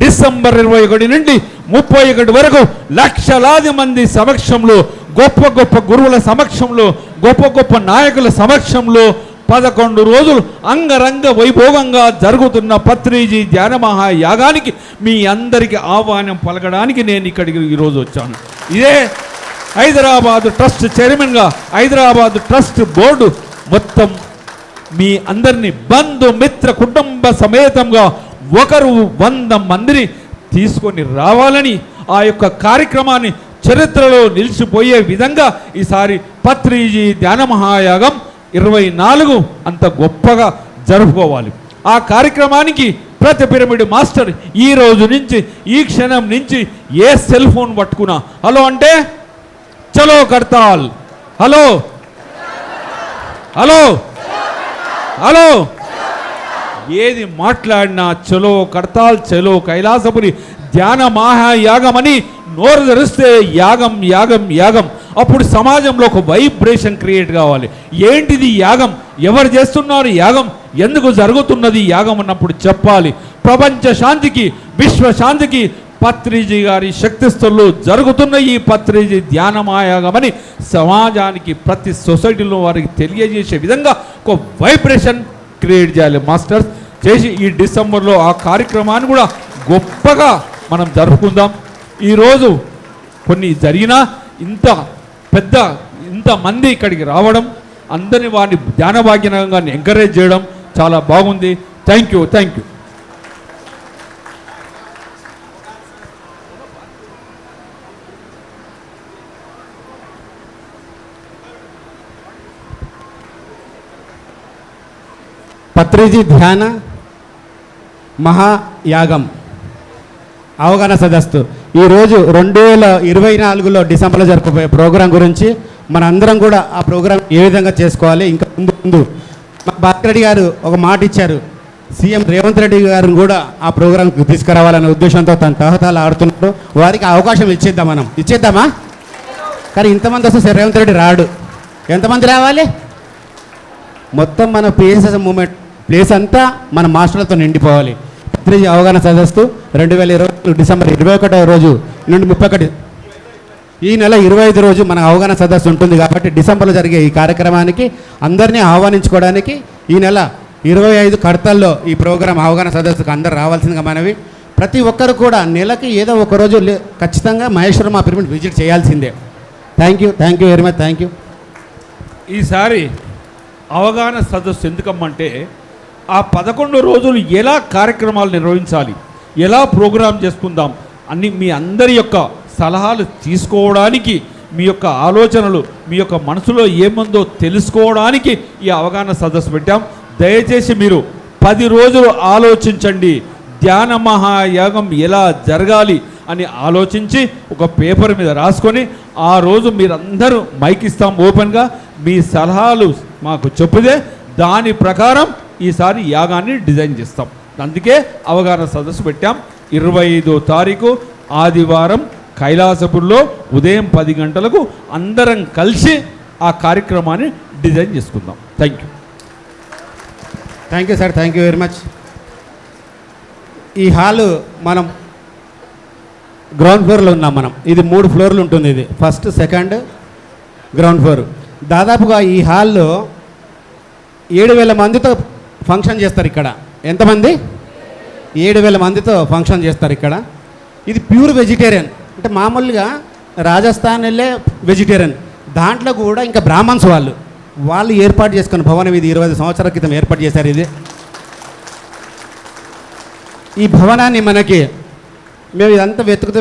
డిసెంబర్ 21 నుండి 31 వరకు లక్షలాది మంది సమక్షంలో, గొప్ప గొప్ప గురువుల సమక్షంలో, గొప్ప గొప్ప నాయకుల సమక్షంలో 11 రోజులు అంగరంగ వైభోగంగా జరుగుతున్న పత్రిజీ ధ్యాన మహాయాగానికి మీ అందరికీ ఆహ్వానం పలకడానికి నేను ఇక్కడికి ఈరోజు వచ్చాను. ఇదే హైదరాబాద్ ట్రస్ట్ చైర్మన్గా, హైదరాబాద్ ట్రస్ట్ బోర్డు మొత్తం మీ అందరినీ బంధు మిత్ర కుటుంబ సమేతంగా 100 మందిని తీసుకొని రావాలని, ఆ యొక్క కార్యక్రమాన్ని చరిత్రలో నిలిచిపోయే విధంగా ఈసారి పత్రిజీ ధ్యాన మహాయాగం 24 అంత గొప్పగా జరుపుకోవాలి. ఆ కార్యక్రమానికి ప్రతి పిరమిడ్ మాస్టర్ ఈ రోజు నుంచి, ఈ క్షణం నుంచి ఏ సెల్ ఫోన్ పట్టుకున్నా హలో అంటే చలో కడతాల్, హలో హలో హలో, ఏది మాట్లాడినా చలో కడతాల్, చలో కైలాసపురి ధ్యాన మహాయాగమని నోరు తెరిస్తే యాగం యాగం యాగం. అప్పుడు సమాజంలో ఒక వైబ్రేషన్ క్రియేట్ కావాలి. ఏంటిది యాగం? ఎవరు చేస్తున్నారు యాగం? ఎందుకు జరుగుతున్నది యాగం అన్నప్పుడు చెప్పాలి. ప్రపంచ శాంతికి, విశ్వశాంతికి పత్రిజీ గారి శక్తిస్థల్లో జరుగుతున్న ఈ పత్రిజీ ధ్యాన మహాయాగమని సమాజానికి, ప్రతి సొసైటీలో వారికి తెలియజేసే విధంగా ఒక వైబ్రేషన్ క్రియేట్ చేయాలి మాస్టర్స్. చేసి ఈ డిసెంబర్లో ఆ కార్యక్రమాన్ని కూడా గొప్పగా మనం జరుపుకుందాం. ఈరోజు కొన్ని జరిగినా ఇంతమంది ఇక్కడికి రావడం, అందరినీ వారిని ధ్యాన భాగ్యంగా ఎంకరేజ్ చేయడం చాలా బాగుంది. Thank you. పత్రిజీ ధ్యాన మహాయాగం అవగాహన సదస్సు ఈరోజు 2024లో డిసెంబర్లో జరపబోయే ప్రోగ్రాం గురించి మన అందరం కూడా ఆ ప్రోగ్రాం ఏ విధంగా చేసుకోవాలి, ఇంకా ముందు మా భాస్కర్ రెడ్డి గారు ఒక మాట ఇచ్చారు. సీఎం రేవంత్ రెడ్డి గారిని కూడా ఆ ప్రోగ్రాంకి తీసుకురావాలనే ఉద్దేశంతో తన తహతాలు ఆడుతున్నారు. వారికి అవకాశం ఇచ్చేద్దామా? కానీ ఇంతమంది వస్తే రేవంత్ రెడ్డి రాడు. ఎంతమంది రావాలి? మొత్తం మన పిఎస్ఎస్ మూమెంట్ ప్లేస్ అంతా మన మాస్టర్లతో నిండిపోవాలి. పత్రిజీ అవగాహన సదస్సు 2020 డిసెంబర్ 21వ రోజు నుండి 31 ఈ నెల 25 రోజు మన అవగాహన సదస్సు ఉంటుంది. కాబట్టి డిసెంబర్లో జరిగే ఈ కార్యక్రమానికి అందరినీ ఆహ్వానించుకోవడానికి ఈ నెల 25 కడతల్లో ఈ ప్రోగ్రాం అవగాహన సదస్సుకు అందరు రావాల్సిందిగా మనవి. ప్రతి ఒక్కరు కూడా నెలకి ఏదో ఒక రోజు ఖచ్చితంగా మహేశ్వరం మా పిరమిడ్ విజిట్ చేయాల్సిందే. Thank you very much. Thank you. ఈసారి అవగాహన సదస్సు ఎందుకమ్మంటే ఆ 11 రోజులు ఎలా కార్యక్రమాలు నిర్వహించాలి, ఎలా ప్రోగ్రాం చేసుకుందాం అన్ని మీ అందరి యొక్క సలహాలు తీసుకోవడానికి, మీ యొక్క ఆలోచనలు, మీ యొక్క మనసులో ఏముందో తెలుసుకోవడానికి ఈ అవగాహన సదస్సు పెట్టాం. దయచేసి మీరు 10 రోజులు ఆలోచించండి. ధ్యాన మహాయాగం ఎలా జరగాలి అని ఆలోచించి ఒక పేపర్ మీద రాసుకొని ఆ రోజు మీరందరూ మైక్ ఇస్తాం ఓపెన్గా, మీ సలహాలు మాకు చెప్పుదే దాని ప్రకారం ఈసారి యాగాన్ని డిజైన్ చేస్తాం. అందుకే అవగాహన సదస్సు పెట్టాం. 25వ తారీఖు ఆదివారం కైలాసపురిలో ఉదయం 10 గంటలకు అందరం కలిసి ఆ కార్యక్రమాన్ని డిజైన్ చేసుకుందాం. Thank you. Thank you sir, thank you very much. ఈ హాలు మనం గ్రౌండ్ ఫ్లోర్లో ఉన్నాం మనం. ఇది 3 ఫ్లోర్లు ఉంటుంది. ఇది ఫస్ట్, సెకండ్, గ్రౌండ్ ఫ్లోర్. దాదాపుగా ఈ హాల్లో 7,000 మందితో ఫంక్షన్ చేస్తారు ఇక్కడ. ఎంతమంది? 7,000 మందితో ఫంక్షన్ చేస్తారు ఇక్కడ. ఇది ప్యూర్ వెజిటేరియన్. అంటే మామూలుగా రాజస్థాన్ వెళ్ళే వెజిటేరియన్, దాంట్లో కూడా ఇంకా బ్రాహ్మణ్స్ వాళ్ళు ఏర్పాటు చేసుకున్న భవనం ఇది. 20 సంవత్సరాల క్రితం ఏర్పాటు చేశారు ఇది. ఈ భవనాన్ని మనకి మేము ఇదంతా వెతుకుతూ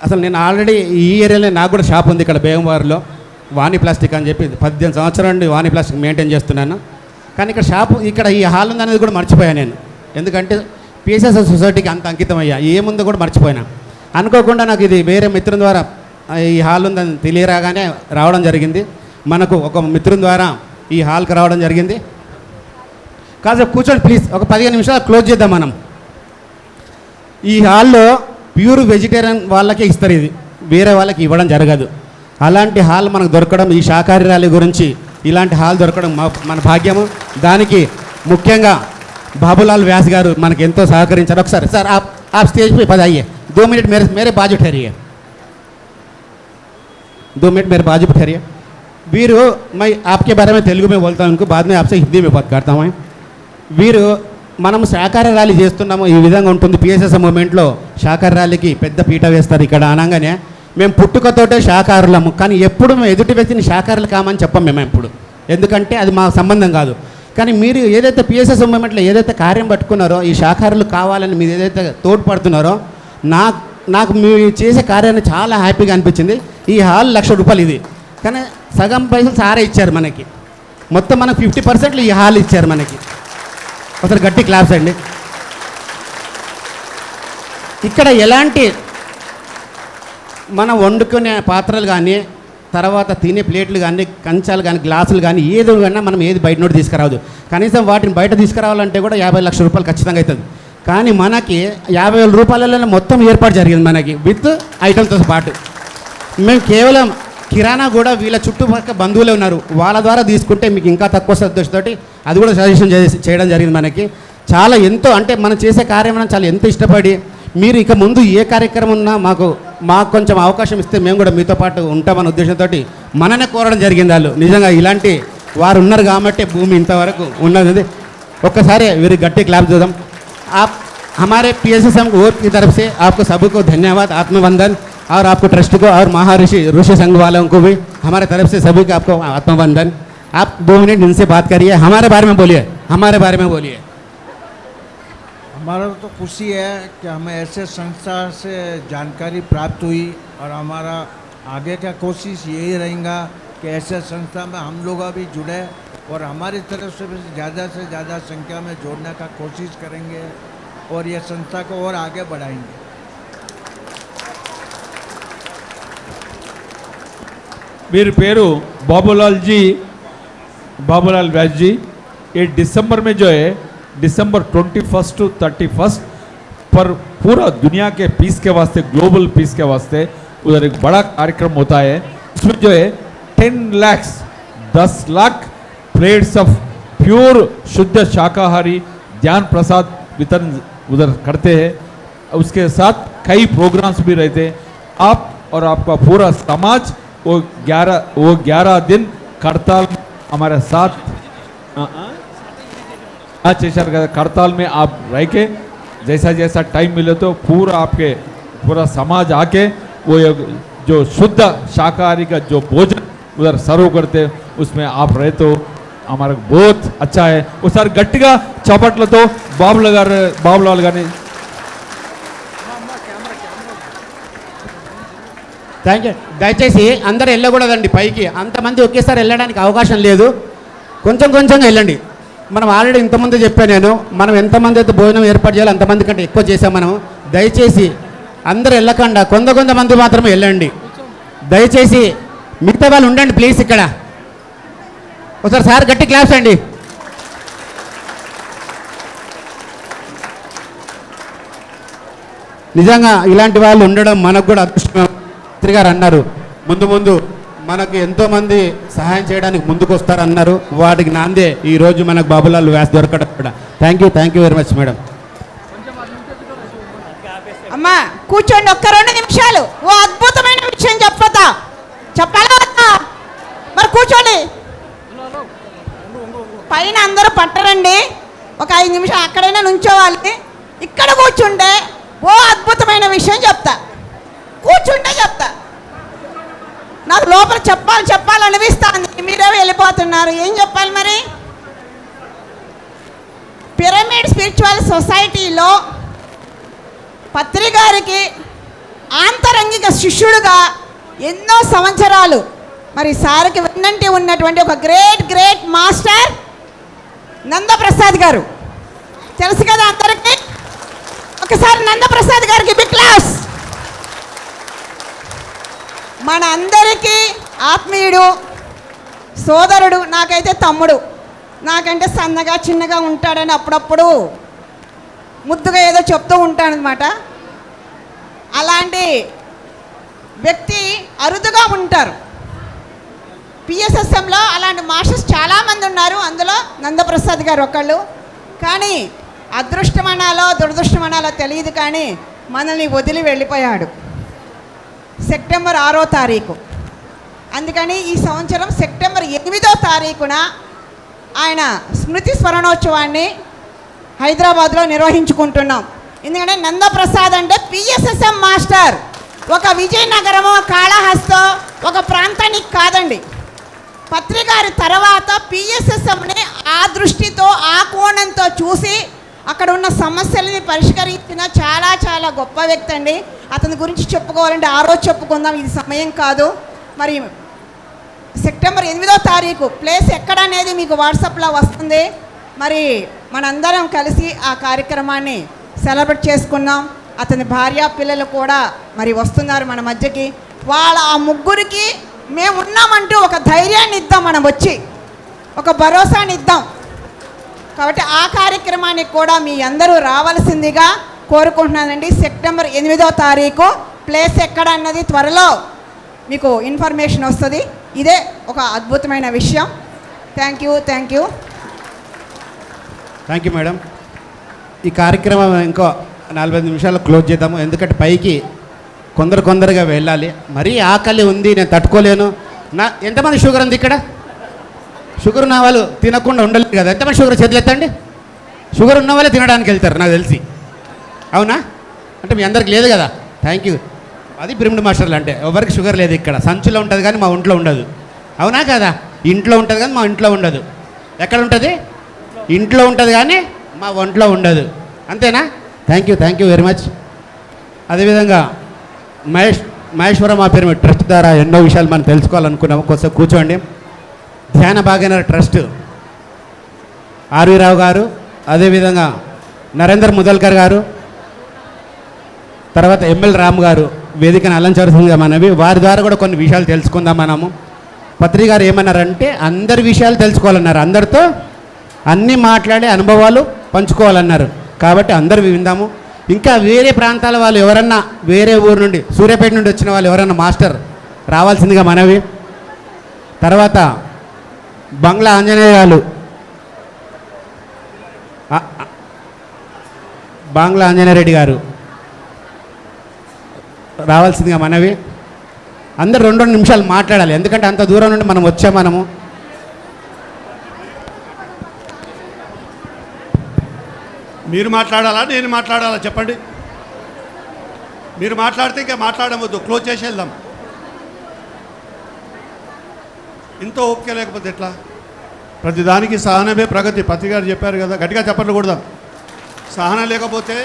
అసలు నేను ఆల్రెడీ ఈ ఏరియాలో నాకు కూడా షాప్ ఉంది ఇక్కడ బేగంవారిలో, వాణి ప్లాస్టిక్ అని చెప్పి 18 సంవత్సరాల నుండి వాణి ప్లాస్టిక్ మెయింటైన్ చేస్తున్నాను. కానీ ఇక్కడ షాపు, ఇక్కడ ఈ హాల్ ఉందనేది కూడా మర్చిపోయాను నేను. ఎందుకంటే పిఎస్ఎస్ సొసైటీకి అంత అంకితం అయ్యా, ఏముందో కూడా మర్చిపోయినా. అనుకోకుండా నాకు ఇది వేరే మిత్రుల ద్వారా ఈ హాల్ ఉందని తెలియరాగానే రావడం జరిగింది. మనకు ఒక మిత్రుని ద్వారా ఈ హాల్కి రావడం జరిగింది. కాసేపు కూర్చోండి ప్లీజ్, ఒక 15 నిమిషాలు క్లోజ్ చేద్దాం మనం. ఈ హాల్లో ప్యూర్ వెజిటేరియన్ వాళ్ళకే ఇస్తారు, ఇది వేరే వాళ్ళకి ఇవ్వడం జరగదు. అలాంటి హాల్ మనకు దొరకడం, ఈ శాకాహారి ర్యాలీ గురించి ఇలాంటి హాల్ దొరకడం మన భాగ్యము. దానికి ముఖ్యంగా బాబులాల్ వ్యాస్ గారు మనకు ఎంతో సహకరించారు. ఒకసారి సార్ आप स्टेज पे बताइए, 2 मिनट मेरे बाजू ठहरिए, 2 मिनट मेरे बाजू पे ठहरिए. वीरू, मैं आपके बारे में तेलुगु में बोलता हूँ, उनको बाद में आपसे हिंदी में बात करता हूँ. వీరు మనం శాకాహార ర్యాలీ చేస్తున్నాము, ఈ విధంగా ఉంటుంది. పిఎస్ఎస్ మూమెంట్లో శాకాహార ర్యాలీకి పెద్ద పీట వేస్తారు. ఇక్కడ అనగానే మేము పుట్టుకతోటే శాకాహారులము, కానీ ఎప్పుడు మేము ఎదుటి వ్యక్తిని శాకాహారులు కామని చెప్పం మేము ఎప్పుడు, ఎందుకంటే అది మా సంబంధం కాదు. కానీ మీరు ఏదైతే పిఎస్ఎస్ మూమెంట్లో ఏదైతే కార్యం పట్టుకున్నారో, ఈ శాకాహారులు కావాలని మీరు ఏదైతే తోడ్పడుతున్నారో, నాకు మీరు చేసే కార్యాన్ని చాలా హ్యాపీగా అనిపించింది. ఈ హాల్ ₹1,00,000 ఇది, కానీ సగం పైసలు సారే ఇచ్చారు మనకి. మొత్తం మనకు 50% ఈ హాల్ ఇచ్చారు మనకి. ఒకసారి గట్టి క్లాప్స్ అండి. ఇక్కడ ఎలాంటి మనం వండుకునే పాత్రలు కానీ, తర్వాత తినే ప్లేట్లు కానీ, కంచాలు కానీ, గ్లాసులు కానీ, ఏది కన్నా మనం ఏది బయట నుండి తీసుకురావద్దు. కనీసం వాటిని బయట తీసుకురావాలంటే కూడా ₹50 లక్షలు ఖచ్చితంగా అవుతుంది. కానీ మనకి ₹50,000 మొత్తం ఏర్పాటు జరిగింది మనకి, విత్ ఐటమ్తో పాటు. మేము కేవలం కిరాణా కూడా వీళ్ళ చుట్టుపక్కల బంధువులే ఉన్నారు, వాళ్ళ ద్వారా తీసుకుంటే మీకు ఇంకా తక్కువ ఉద్దేశంతోటి అది కూడా సజెషన్ చేయడం జరిగింది మనకి. చాలా ఎంతో, అంటే మనం చేసే కార్యక్రమం చాలా ఎంతో ఇష్టపడి, మీరు ఇక ముందు ఏ కార్యక్రమం ఉన్నా మాకు కొంచెం అవకాశం ఇస్తే మేము కూడా మీతో పాటు ఉంటామన్న ఉద్దేశంతో మననే కోరడం జరిగింది. వాళ్ళు నిజంగా ఇలాంటి వారు ఉన్నారు కాబట్టి భూమి ఇంతవరకు ఉన్నది. ఒక్కసారి వీరి గట్టి క్లాప్ చూద్దాం. आप हमारे PSSM की तरफ से आपको सबको धन्यवाद, आत्मवंदन, और आपको ट्रस्ट को और महाऋषि ऋषि संघ वालों को भी हमारे तरफ से सभी को आपको आत्मवंदन. आप 2 मिनट इनसे बात करिए, हमारे बारे में बोलिए, हमारे बारे में बोलिए. हमारा तो खुशी है कि हमें ऐसे संस्था से जानकारी प्राप्त हुई, और हमारा आगे का कोशिश यही रहेगा कि ऐसे संस्था में हम लोग भी जुड़े, और हमारी तरफ से ज़्यादा संख्या में जोड़ने का कोशिश करेंगे, और ये संस्था को और आगे बढ़ाएंगे. मेरे पेरू बाबूलाल व्यास जी. ये दिसंबर में जो है, दिसंबर 21 to 31 पर पूरा दुनिया के पीस के वास्ते, ग्लोबल पीस के वास्ते उधर एक बड़ा कार्यक्रम होता है. इसमें जो है 10 लाख प्लेट्स ऑफ प्योर शुद्ध शाकाहारी ध्यान प्रसाद वितरण उधर करते हैं. उसके साथ कई प्रोग्राम्स भी रहते हैं. आप और आपका पूरा समाज वो 11 दिन करताल हमारे साथ करताल में आप रह के जैसा टाइम मिले तो पूरा समाज आके वो जो शुद्ध शाकाहारी का जो भोजन उधर सर्व करते उसमें आप रहे तो हमारा बहुत अच्छा है. ఒకసారి గట్టిగా చప్పట్లతో బాబులాల్ గారిని. Thank you. దయచేసి అందరూ వెళ్ళకూడదండి పైకి, అంతమంది ఒకేసారి వెళ్ళడానికి అవకాశం లేదు. కొంచెంగా వెళ్ళండి. మనం ఆల్రెడీ ఇంతమంది చెప్పాను నేను, మనం ఎంతమంది అయితే భోజనం ఏర్పాటు చేయాలో అంతమంది కంటే ఎక్కువ చేసాం మనం. దయచేసి అందరూ వెళ్ళకుండా కొంతమంది మాత్రమే వెళ్ళండి. దయచేసి మిగతా వాళ్ళు ఉండండి ప్లీజ్. ఇక్కడ ఒకసారి సార్ గట్టి క్లాప్స్ అండి. నిజంగా ఇలాంటి వాళ్ళు ఉండడం మనకు కూడా అదృష్టం. మంత్రి గారు అన్నారు ముందు మనకు ఎంతోమంది సహాయం చేయడానికి ముందుకు వస్తారన్నారు. వాటికి నాందే ఈరోజు మనకు బాబులాల్ వ్యాస్ దొరకడం కూడా. Thank you very much madam. అమ్మా కూర్చోండి ఒక్క 2 నిమిషాలు. ఓ అద్భుతమైన విషయం చెప్పాలా వద్దా? మరి కూర్చోండి. పైన అందరూ పట్టరండి. ఒక 5 నిమిషాలు అక్కడైనా నుంచోవాలి. ఇక్కడ కూర్చుంటే ఓ అద్భుతమైన విషయం చెప్తా. కూర్చుంటే చెప్తా. నాకు లోపల చెప్పాలనిపిస్తుంది. మీరే వెళ్ళిపోతున్నారు. ఏం చెప్పాలి మరి? పిరమిడ్ స్పిరిచువల్ సొసైటీలో పత్రి గారికి ఆంతరంగిక శిష్యుడుగా ఎన్నో సంవత్సరాలు మరి సార్కి వెన్నంటి ఉన్నటువంటి ఒక గ్రేట్ మాస్టర్ నందప్రసాద్ గారు. తెలుసు కదా అందరికీ? ఒకసారి నందప్రసాద్ గారికి బిగ్ క్లాస్. మన అందరికీ ఆత్మీయుడు, సోదరుడు, నాకైతే తమ్ముడు. నాకంటే సన్నగా చిన్నగా ఉంటాడని అప్పుడప్పుడు ముద్దుగా ఏదో చెప్తూ ఉంటానన్నమాట. అలాంటి వ్యక్తి అరుదుగా ఉంటారు. పిఎస్ఎస్ఎంలో అలాంటి మాస్టర్స్ చాలామంది ఉన్నారు. అందులో నందప్రసాద్ గారు ఒకళ్ళు. కానీ అదృష్టమనాలో దురదృష్టమనాలో తెలియదు, కానీ మనల్ని వదిలి వెళ్ళిపోయాడు సెప్టెంబర్ 6వ తారీఖు. అందుకని ఈ సంవత్సరం సెప్టెంబర్ 8వ తారీఖున ఆయన స్మృతి స్మరణోత్సవాన్ని హైదరాబాద్లో నిర్వహించుకుంటున్నాం. ఎందుకంటే నందప్రసాద్ అంటే పిఎస్ఎస్ఎం మాస్టర్. ఒక విజయనగరమో కాళహస్తో ఒక ప్రాంతానికి కాదండి. పత్రికారి తర్వాత పిఎస్ఎస్ఎంని ఆ దృష్టితో ఆ కోణంతో చూసి అక్కడ ఉన్న సమస్యలని పరిష్కరించిన చాలా గొప్ప వ్యక్తి అండి. అతని గురించి చెప్పుకోవాలంటే ఆ రోజు చెప్పుకుందాం, ఇది సమయం కాదు. మరి సెప్టెంబర్ 8వ తారీఖు ప్లేస్ ఎక్కడ అనేది మీకు వాట్సాప్లో వస్తుంది. మరి మనందరం కలిసి ఆ కార్యక్రమాన్ని సెలబ్రేట్ చేసుకున్నాం. అతని భార్య పిల్లలు కూడా మరి వస్తున్నారు మన మధ్యకి. వాళ్ళ ఆ ముగ్గురికి మేము ఉన్నామంటూ ఒక ధైర్యాన్ని ఇద్దాం, మనం వచ్చి ఒక భరోసాని ఇద్దాం. కాబట్టి ఆ కార్యక్రమానికి కూడా మీ అందరూ రావాల్సిందిగా కోరుకుంటున్నానండి. సెప్టెంబర్ 8వ తారీఖు ప్లేస్ ఎక్కడ అన్నది త్వరలో మీకు ఇన్ఫర్మేషన్ వస్తుంది. ఇదే ఒక అద్భుతమైన విషయం. Thank you madam. ఈ కార్యక్రమం ఇంకో 45 నిమిషాలు క్లోజ్ చేద్దాము. ఎందుకంటే పైకి కొందరుగా వెళ్ళాలి. మరీ ఆకలి ఉంది, నేను తట్టుకోలేను. ఎంతమంది షుగర్ ఉంది ఇక్కడ? షుగర్ ఉన్న వాళ్ళు తినకుండా ఉండలేదు కదా. ఎంతమంది షుగర్ చేతులు ఎత్తండి. షుగర్ ఉన్న వాళ్ళే తినడానికి వెళ్తారు నాకు తెలిసి. అవునా? అంటే మీ అందరికి లేదు కదా. Thank you. అది పిరమిడ్ మాస్టర్లు అంటే ఎవరికి షుగర్ లేదు ఇక్కడ. సంచులో ఉంటుంది కానీ మా ఒంట్లో ఉండదు. అవునా కదా? ఇంట్లో ఉంటుంది కానీ మా ఇంట్లో ఉండదు. ఎక్కడ ఉంటుంది? ఇంట్లో ఉంటుంది కానీ మా ఒంట్లో ఉండదు. అంతేనా? Thank you very much. అదేవిధంగా మహేశ్వరం మా పిరమిడ్ ట్రస్ట్ ద్వారా ఎన్నో విషయాలు మనం తెలుసుకోవాలనుకున్నాము. కొంచెం కూర్చోండి. ధ్యాన భాగ్యనగర్ ట్రస్ట్ ఆర్వి రావు గారు, అదేవిధంగా నరేందర్ ముదల్కర్ గారు, తర్వాత ఎంఎల్ రామ్ గారు వేదికను అలంకరిస్తుందిగా మనవి. వారి ద్వారా కూడా కొన్ని విషయాలు తెలుసుకుందాం మనము. పత్రి గారు ఏమన్నారంటే అందరి విషయాలు తెలుసుకోవాలన్నారు. అందరితో అన్నీ మాట్లాడే అనుభవాలు పంచుకోవాలన్నారు. కాబట్టి అందరూ విందాము. ఇంకా వేరే ప్రాంతాల వాళ్ళు ఎవరన్నా, వేరే ఊరు నుండి సూర్యాపేట నుండి వచ్చిన వాళ్ళు ఎవరన్నా మాస్టర్ రావాల్సిందిగా మనవి. తర్వాత బంగ్లా ఆంజనేయ గారు, బంగ్లా ఆంజనేయ రెడ్డి గారు రావాల్సిందిగా మనవి. అందరు 2 నిమిషాలు మాట్లాడాలి. ఎందుకంటే అంత దూరం నుండి మనం వచ్చాము. మనము మీరు మాట్లాడాలా నేను మాట్లాడాలా చెప్పండి. మీరు మాట్లాడితే ఇంకా మాట్లాడవద్దు, క్లోజ్ చేసి వెళ్దాం. ఇంత ఓపిక లేకపోతే ఎట్లా? ప్రతిదానికి సహనమే ప్రగతి. పత్రి గారు చెప్పారు కదా, గట్టిగా చెప్పట్లు కొడదాం. సహనం లేకపోతే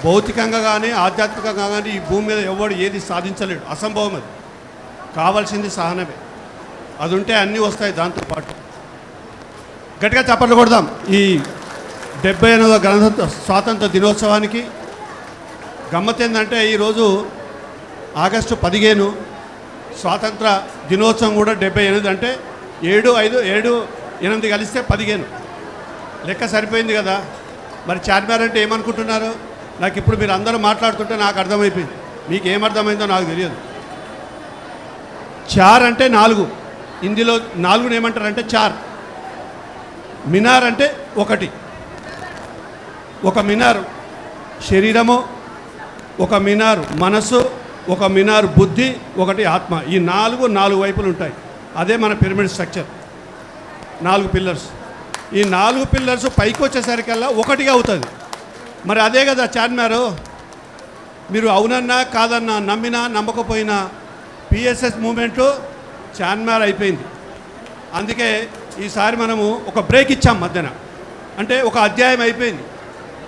భౌతికంగా కానీ ఆధ్యాత్మికంగా కానీ ఈ భూమి మీద ఎవడు ఏది సాధించలేడు. అసంభవం. అది కావాల్సింది సహనమే. అది ఉంటే అన్నీ వస్తాయి. దాంతోపాటు గట్టిగా చప్పట్లు కొడదాం. ఈ 78వ గణతంత్ర స్వాతంత్ర దినోత్సవానికి గమ్మత్ ఏంటంటే ఈరోజు ఆగస్టు 15 స్వాతంత్ర దినోత్సవం కూడా 78 అంటే 7, 5, 7, 8 కలిస్తే 15 లెక్క సరిపోయింది కదా. మరి చార్మినార్ అంటే ఏమనుకుంటున్నారు? నాకు ఇప్పుడు మీరు అందరూ మాట్లాడుతుంటే నాకు అర్థమైపోయింది. మీకు ఏమర్థమైందో నాకు తెలియదు. చార్ అంటే 4, హిందీలో 4 ఏమంటారంటే చార్. మినార్ అంటే 1, ఒక మినారు శరీరము, ఒక మినారు మనస్సు, ఒక మినారు బుద్ధి, ఒకటి ఆత్మ. ఈ 4 వైపులు ఉంటాయి. అదే మన పిరమిడ్ స్ట్రక్చర్. 4 పిల్లర్స్. ఈ 4 పిల్లర్స్ పైకి వచ్చేసరికల్లా ఒకటిగా అవుతుంది. మరి అదే కదా చార్మినారు. మీరు అవునన్నా కాదన్నా, నమ్మినా నమ్మకపోయినా పిఎస్ఎస్ మూమెంటు చార్మినార్ అయిపోయింది. అందుకే ఈసారి మనము ఒక బ్రేక్ ఇచ్చాం మధ్యన. అంటే ఒక అధ్యాయం అయిపోయింది.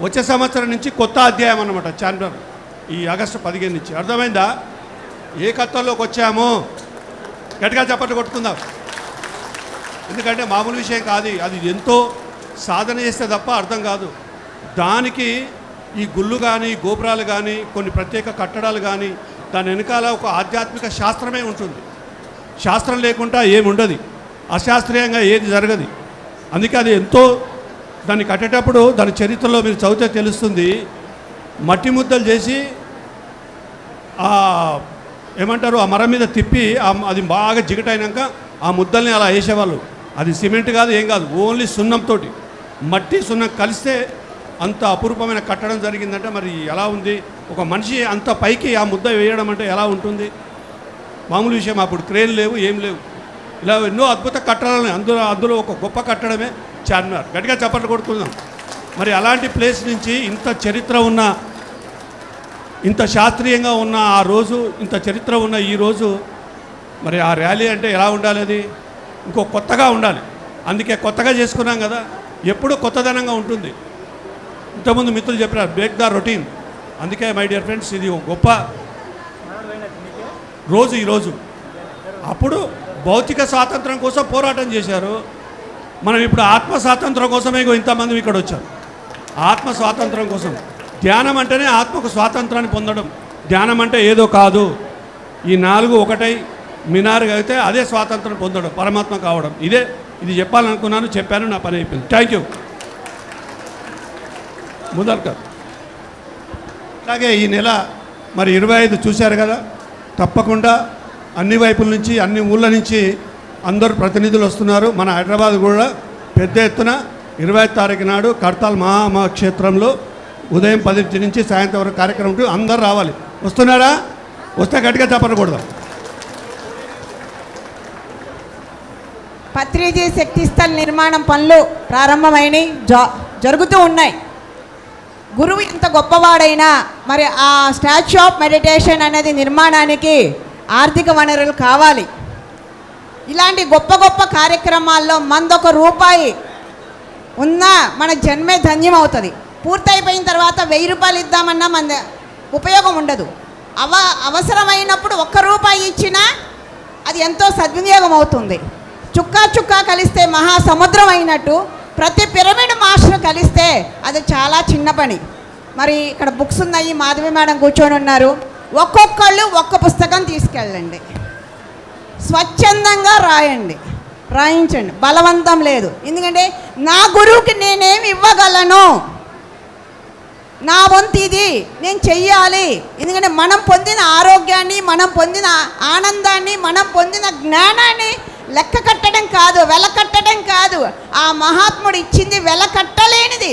వచ్చే సంవత్సరం నుంచి కొత్త అధ్యాయం అన్నమాట చార్మినార్. ఈ ఆగస్టు 15 నుంచి. అర్థమైందా? ఏ కథల్లోకి వచ్చామో గట్టిగా చప్పట్లు కొట్టుకుందాం. ఎందుకంటే మామూలు విషయం కాదు. అది ఎంతో సాధన చేస్తే తప్ప అర్థం కాదు. దానికి ఈ గుళ్ళు కానీ, గోపురాలు కానీ, కొన్ని ప్రత్యేక కట్టడాలు కానీ, దాని వెనకాల ఒక ఆధ్యాత్మిక శాస్త్రమే ఉంటుంది. శాస్త్రం లేకుండా ఏముండదు. అశాస్త్రీయంగా ఏది జరగదు. అందుకే అది ఎంతో, దాన్ని కట్టేటప్పుడు దాని చరిత్రలో మీరు చదివితే తెలుస్తుంది. మట్టి ముద్దలు చేసి ఏమంటారు, ఆ మరం మీద తిప్పి అది బాగా జిగటైనాక ఆ ముద్దల్ని అలా వేసేవాళ్ళు. అది సిమెంట్ కాదు, ఏం కాదు, ఓన్లీ సున్నంతో, మట్టి సున్నం కలిస్తే అంత అపురూపమైన కట్టడం జరిగిందంటే మరి ఎలా ఉంది? ఒక మనిషి అంత పైకి ఆ ముద్ద వేయడం అంటే ఎలా ఉంటుంది? మామూలు విషయం. అప్పుడు క్రేన్ లేవు, ఏం లేవు. ఇలా ఎన్నో అద్భుత కట్టడాలు. అందులో ఒక గొప్ప కట్టడమే చార్మినార్. గట్టిగా చప్పట్లు కొడుతున్నాం. మరి అలాంటి ప్లేస్ నుంచి ఇంత చరిత్ర ఉన్న, ఇంత శాస్త్రీయంగా ఉన్న ఆ రోజు, ఇంత చరిత్ర ఉన్న ఈ రోజు, మరి ఆ ర్యాలీ అంటే ఎలా ఉండాలి? అది ఇంకో కొత్తగా ఉండాలి. అందుకే కొత్తగా చేసుకున్నాం కదా, ఎప్పుడూ కొత్తదనంగా ఉంటుంది. ఇంతకుముందు మిత్రులు చెప్పారు, బ్రేక్ ద రొటీన్. అందుకే మై డియర్ ఫ్రెండ్స్, ఇది ఒక గొప్ప రోజు ఈరోజు. అప్పుడు భౌతిక స్వాతంత్రం కోసం పోరాటం చేశారు. మనం ఇప్పుడు ఆత్మ స్వాతంత్రం కోసమే ఇంతమంది ఇక్కడ వచ్చారు. ఆత్మ స్వాతంత్రం కోసం. ధ్యానం అంటేనే ఆత్మకు స్వాతంత్రాన్ని పొందడం. ధ్యానం అంటే ఏదో కాదు. ఈ 4 ఒకటై మినారుగా అయితే అదే స్వాతంత్రం పొందడం, పరమాత్మ కావడం. ఇది చెప్పాలనుకున్నాను, చెప్పాను, నా పని అయిపోయింది. Thank you. ముదల్కర్. అలాగే ఈ నెల మరి 25 చూశారు కదా, తప్పకుండా అన్ని వైపుల నుంచి, అన్ని ఊళ్ళ నుంచి అందరూ ప్రతినిధులు వస్తున్నారు. మన హైదరాబాద్ కూడా పెద్ద ఎత్తున 25 తారీఖు నాడు కడతాల్ మహాక్షేత్రంలో ఉదయం 10 నుంచి సాయంత్రం వరకు కార్యక్రమం ఉంటుంది. అందరూ రావాలి. వస్తున్నారా? వస్తే గట్టిగా చెప్పకూడదు. పత్రిజీ శక్తిస్థల్ నిర్మాణం పనులు ప్రారంభమైనవి, జరుగుతూ ఉన్నాయి. గురువు ఎంత గొప్పవాడైనా మరి ఆ స్టాచ్యూ ఆఫ్ మెడిటేషన్ అనేది నిర్మాణానికి ఆర్థిక వనరులు కావాలి. ఇలాంటి గొప్ప గొప్ప కార్యక్రమాల్లో మనదొక రూపాయి ఉన్నా మన జన్మే ధన్యం అవుతుంది. పూర్తయిపోయిన తర్వాత 1000 రూపాయలు ఇద్దామన్నా మన ఉపయోగం ఉండదు. అవసరమైనప్పుడు 1 రూపాయి ఇచ్చినా అది ఎంతో సద్వినియోగం అవుతుంది. చుక్కా కలిస్తే మహాసముద్రం అయినట్టు ప్రతి పిరమిడ్ మాస్టర్ కలిస్తే అది చాలా చిన్న పని. మరి ఇక్కడ బుక్స్ ఉన్నాయి, మాధవి మేడం కూర్చొని ఉన్నారు. ఒక్కొక్కళ్ళు ఒక్క పుస్తకం తీసుకెళ్ళండి, స్వచ్ఛందంగా రాయించండి, బలవంతం లేదు. ఎందుకంటే నా గురువుకి నేనేమి ఇవ్వగలను, నా వంతు ఇది నేను చెయ్యాలి. ఎందుకంటే మనం పొందిన ఆరోగ్యాన్ని, మనం పొందిన ఆనందాన్ని, మనం పొందిన జ్ఞానాన్ని లెక్క కట్టడం కాదు, వెల కట్టడం కాదు. ఆ మహాత్ముడు ఇచ్చింది వెల కట్టలేనిది,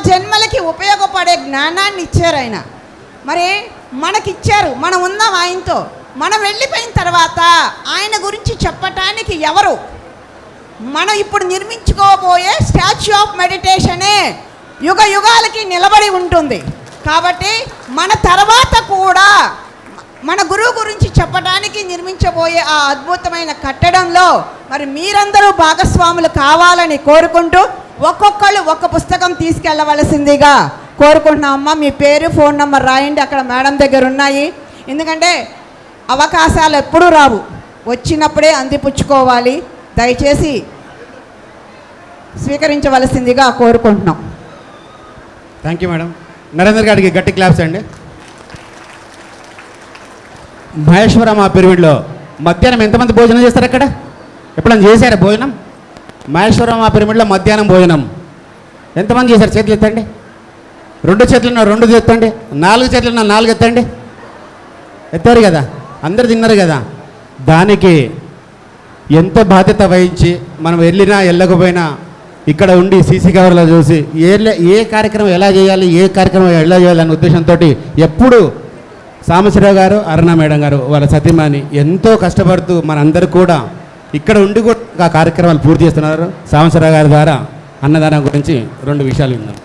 జన్మలకి ఉపయోగపడే జ్ఞానాన్ని ఇచ్చారు ఆయన. మరి మనకిచ్చారు, మనం ఉన్నాం ఆయనతో. మనం వెళ్ళిపోయిన తర్వాత ఆయన గురించి చెప్పటానికి ఎవరు? మనం ఇప్పుడు నిర్మించుకోబోయే స్టాచ్యూ ఆఫ్ మెడిటేషనే యుగాలకి నిలబడి ఉంటుంది. కాబట్టి మన తర్వాత కూడా మన గురువు గురించి చెప్పడానికి నిర్మించబోయే ఆ అద్భుతమైన కట్టడంలో మరి మీరందరూ భాగస్వాములు కావాలని కోరుకుంటూ ఒక్కొక్కళ్ళు ఒక్క పుస్తకం తీసుకెళ్ళవలసిందిగా కోరుకుంటున్నామమ్మా. మీ పేరు, ఫోన్ నెంబర్ రాయండి, అక్కడ మేడం దగ్గర ఉన్నాయి. ఎందుకంటే అవకాశాలు ఎప్పుడూ రావు, వచ్చినప్పుడే అందిపుచ్చుకోవాలి. దయచేసి స్వీకరించవలసిందిగా కోరుకుంటున్నాం. Thank you madam. నరేందర్ గారికి గట్టి క్లాప్స్ అండి. మహేశ్వరం ఆ పిరమిడ్లో మధ్యాహ్నం ఎంతమంది భోజనం చేస్తారు? అక్కడ ఎప్పుడైనా చేశారా భోజనం? మహేశ్వరం ఆ పిరమిడ్లో మధ్యాహ్నం భోజనం ఎంతమంది చేశారు? చేతులు ఎత్తండి. 2 చేతులు ఉన్న 2 ఎత్తండి. 4 చేతులు ఉన్న 4 ఎత్తండి. ఎత్తారు కదా, అందరు తిన్నారు కదా. దానికి ఎంతో బాధ్యత వహించి మనం వెళ్ళినా వెళ్ళకపోయినా ఇక్కడ ఉండి సీసీ కెమెరాలో చూసి ఏ కార్యక్రమం ఎలా చేయాలి, ఏ కార్యక్రమం ఎలా చేయాలనే ఉద్దేశంతో ఎప్పుడు సాంబశివరావు గారు, అరుణ మేడం గారు వాళ్ళ సతీమణి ఎంతో కష్టపడుతూ మనందరూ కూడా ఇక్కడ ఉండి కూడా ఆ కార్యక్రమాలు పూర్తి చేస్తున్నారు. సాంబశివరావు గారి ద్వారా అన్నదానం గురించి 2 విషయాలు విన్నాం.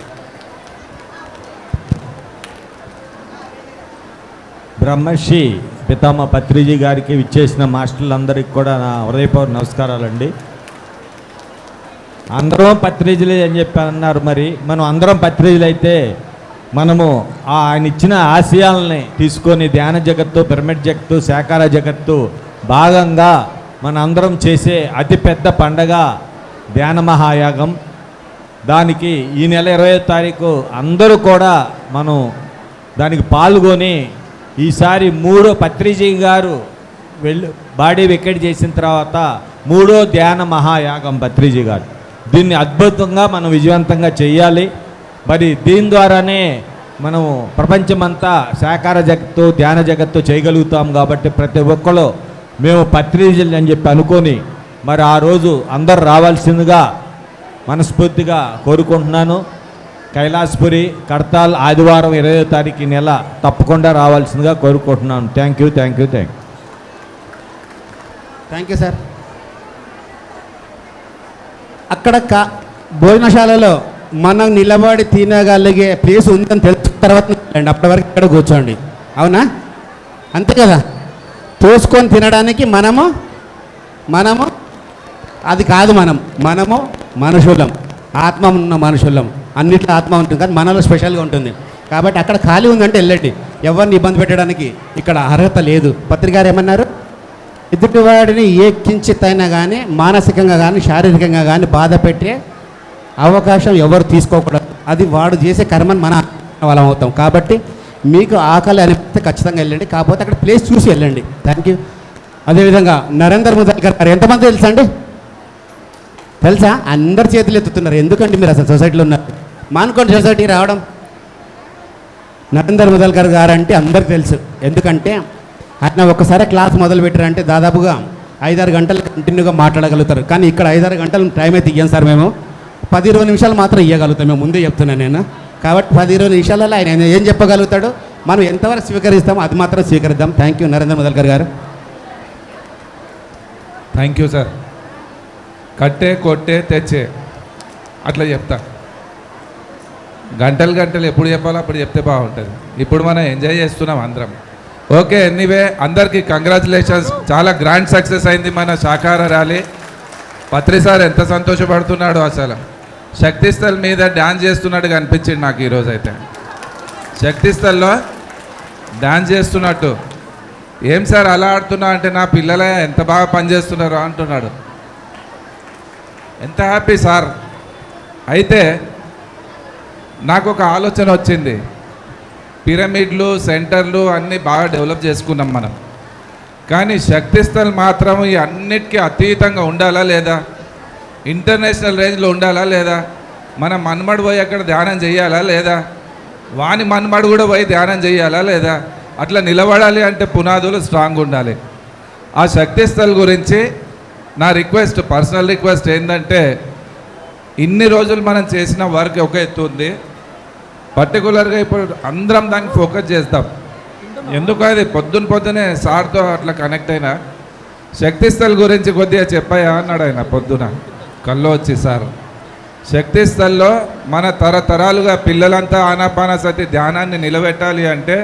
బ్రహ్మశ్రీ పితామ పత్రిజీ గారికి విచ్చేసిన మాస్టర్లందరికీ కూడా నా హృదయపూర్వక నమస్కారాలండి. అందరం పత్రిజులే అని చెప్పి అన్నారు. మరి మనం అందరం పత్రిజులు అయితే మనము ఆయన ఇచ్చిన ఆశయాలని తీసుకొని ధ్యాన జగత్తు, పిరమిడ్ జగత్తు, శాకార జగత్తు భాగంగా మన అందరం చేసే అతిపెద్ద పండగ ధ్యాన మహాయాగం. దానికి ఈ నెల 20వ తారీఖు అందరూ కూడా మనం దానికి పాల్గొని ఈసారి 3వ పత్రిజీ గారు బాడీ వెకెట్ చేసిన తర్వాత 3వ ధ్యాన మహాయాగం పత్రిజీ గారు. దీన్ని అద్భుతంగా మనం విజయవంతంగా చేయాలి. మరి దీని ద్వారానే మనం ప్రపంచమంతా శాకార జగత్తు, ధ్యాన జగత్తు చేయగలుగుతాం. కాబట్టి ప్రతి ఒక్కరు మేము పత్రిజీలు అని చెప్పి అనుకొని మరి ఆ రోజు అందరు రావాల్సిందిగా మనస్ఫూర్తిగా కోరుకుంటున్నాను. కైలాసపురి కడతాల్ ఆదివారం 20వ తారీఖు నెల తప్పకుండా రావాల్సిందిగా కోరుకుంటున్నాను. Thank you. Thank you sir. అక్కడ భోజనశాలలో మనం నిలబడి తినగలిగే ప్లేస్ ఉందని తెలుసుకున్న తర్వాత అండి అప్పటి వరకు ఇక్కడ కూర్చోండి. అవునా? అంతే కదా. తోసుకొని తినడానికి మనము అది కాదు. మనము మనుషులం, ఆత్మ ఉన్న మనుషులం. అన్నిట్లో ఆత్మ ఉంటుంది కానీ మనలో స్పెషల్గా ఉంటుంది. కాబట్టి అక్కడ ఖాళీ ఉందంటే వెళ్ళండి. ఎవరిని ఇబ్బంది పెట్టడానికి ఇక్కడ అర్హత లేదు. పత్రికారు ఏమన్నారు? ఎదుటివాడిని ఏ కించితైనా కానీ మానసికంగా కానీ శారీరకంగా కానీ బాధ పెట్టే అవకాశం ఎవరు తీసుకోకూడదు. అది వాడు చేసే కర్మని మన వాళ్ళం అవుతాం. కాబట్టి మీకు ఆకలి అనిపిస్తే ఖచ్చితంగా వెళ్ళండి. కాకపోతే అక్కడ ప్లేస్ చూసి వెళ్ళండి. Thank you. అదేవిధంగా నరేందర్ ముదల్కర్ గారు ఎంతమంది తెలుసా అండి? తెలుసా? అందరు చేతులు ఎత్తుతున్నారు. ఎందుకండి మీరు అసలు సొసైటీలో ఉన్నారు? మానుకోండి సొసైటీ రావడం. నరేందర్ ముదల్కర్ గారు అంటే అందరికి తెలుసు. ఎందుకంటే ఆయన ఒక్కసారి క్లాస్ మొదలు పెట్టారంటే దాదాపుగా 5-6 గంటలు కంటిన్యూగా మాట్లాడగలుగుతారు. కానీ ఇక్కడ 5-6 గంటలు టైం అయితే ఇయ్యాం సార్. మేము 10-20 నిమిషాలు మాత్రం ఇవ్వగలుగుతాం. మేము ముందే చెప్తున్నాను నేను. కాబట్టి 10-20 నిమిషాలలో ఆయన ఏం చెప్పగలుగుతాడో మనం ఎంతవరకు స్వీకరిస్తామో అది మాత్రం స్వీకరిద్దాం. థ్యాంక్ యూ నరేంద్ర ముదల్కర్ గారు. Thank you sir. కట్టే కొట్టే తెచ్చే అట్లా చెప్తా. గంటలు ఎప్పుడు చెప్పాలో అప్పుడు చెప్తే బాగుంటుంది. ఇప్పుడు మనం ఎంజాయ్ చేస్తున్నాం అందరం. ఓకే, ఎనీవే అందరికీ కంగ్రాచులేషన్స్. చాలా గ్రాండ్ సక్సెస్ అయింది మన శాకార ర్యాలీ. పత్రి సార్ ఎంత సంతోషపడుతున్నాడు. అసలు శక్తిస్థల్ మీద డ్యాన్స్ చేస్తున్నట్టుగా అనిపించింది నాకు ఈరోజు. అయితే శక్తిస్థల్లో డ్యాన్స్ చేస్తున్నట్టు. ఏం సార్ అలా ఆడుతున్నా అంటే నా పిల్లలే ఎంత బాగా పనిచేస్తున్నారో అంటున్నాడు. ఎంత హ్యాపీ సార్. అయితే నాకు ఒక ఆలోచన వచ్చింది. పిరమిడ్లు, సెంటర్లు అన్నీ బాగా డెవలప్ చేసుకున్నాం మనం. కానీ శక్తిస్థల్ మాత్రం ఈ అన్నిటికీ అతీతంగా ఉండాలా లేదా? ఇంటర్నేషనల్ రేంజ్లో ఉండాలా లేదా? మన మన్మడు పోయి అక్కడ ధ్యానం చేయాలా లేదా? వాని మన్మడు కూడా పోయి ధ్యానం చేయాలా లేదా? అట్లా నిలబడాలి అంటే పునాదులు స్ట్రాంగ్ ఉండాలి. ఆ శక్తిస్థల్ గురించి నా రిక్వెస్ట్, పర్సనల్ రిక్వెస్ట్ ఏంటంటే, ఇన్ని రోజులు మనం చేసిన వర్క్ ఒక ఎత్తు ఉంది. పర్టికులర్గా ఇప్పుడు అందరం దానికి ఫోకస్ చేద్దాం. ఎందుకు అది పొద్దునే సార్తో అట్లా కనెక్ట్ అయినా శక్తిస్థల్ గురించి కొద్దిగా చెప్పాయా అన్నాడు ఆయన పొద్దున కల్లో వచ్చి. సార్ శక్తిస్థల్లో మన తరతరాలుగా పిల్లలంతా ఆనాపానసతి ధ్యానాన్ని నిలబెట్టాలి అంటే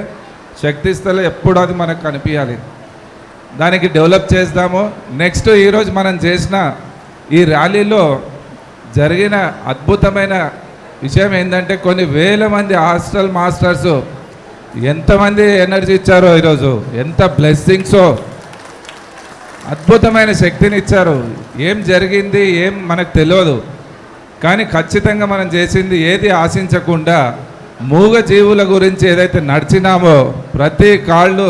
శక్తిస్థల్ ఎప్పుడు అది మనకు కనిపించాలి. దానికి డెవలప్ చేద్దాము. నెక్స్ట్ ఈరోజు మనం చేసిన ఈ ర్యాలీలో జరిగిన అద్భుతమైన విషయం ఏంటంటే కొన్ని వేల మంది హాస్టల్ మాస్టర్స్ ఎంతమంది ఎనర్జీ ఇచ్చారో ఈరోజు, ఎంత బ్లెస్సింగ్సో, అద్భుతమైన శక్తిని ఇచ్చారు. ఏం జరిగింది ఏం మనకు తెలియదు, కానీ ఖచ్చితంగా మనం చేసింది ఏది ఆశించకుండా మూగ జీవుల గురించి ఏదైతే నడిచినామో ప్రతి కాళ్ళు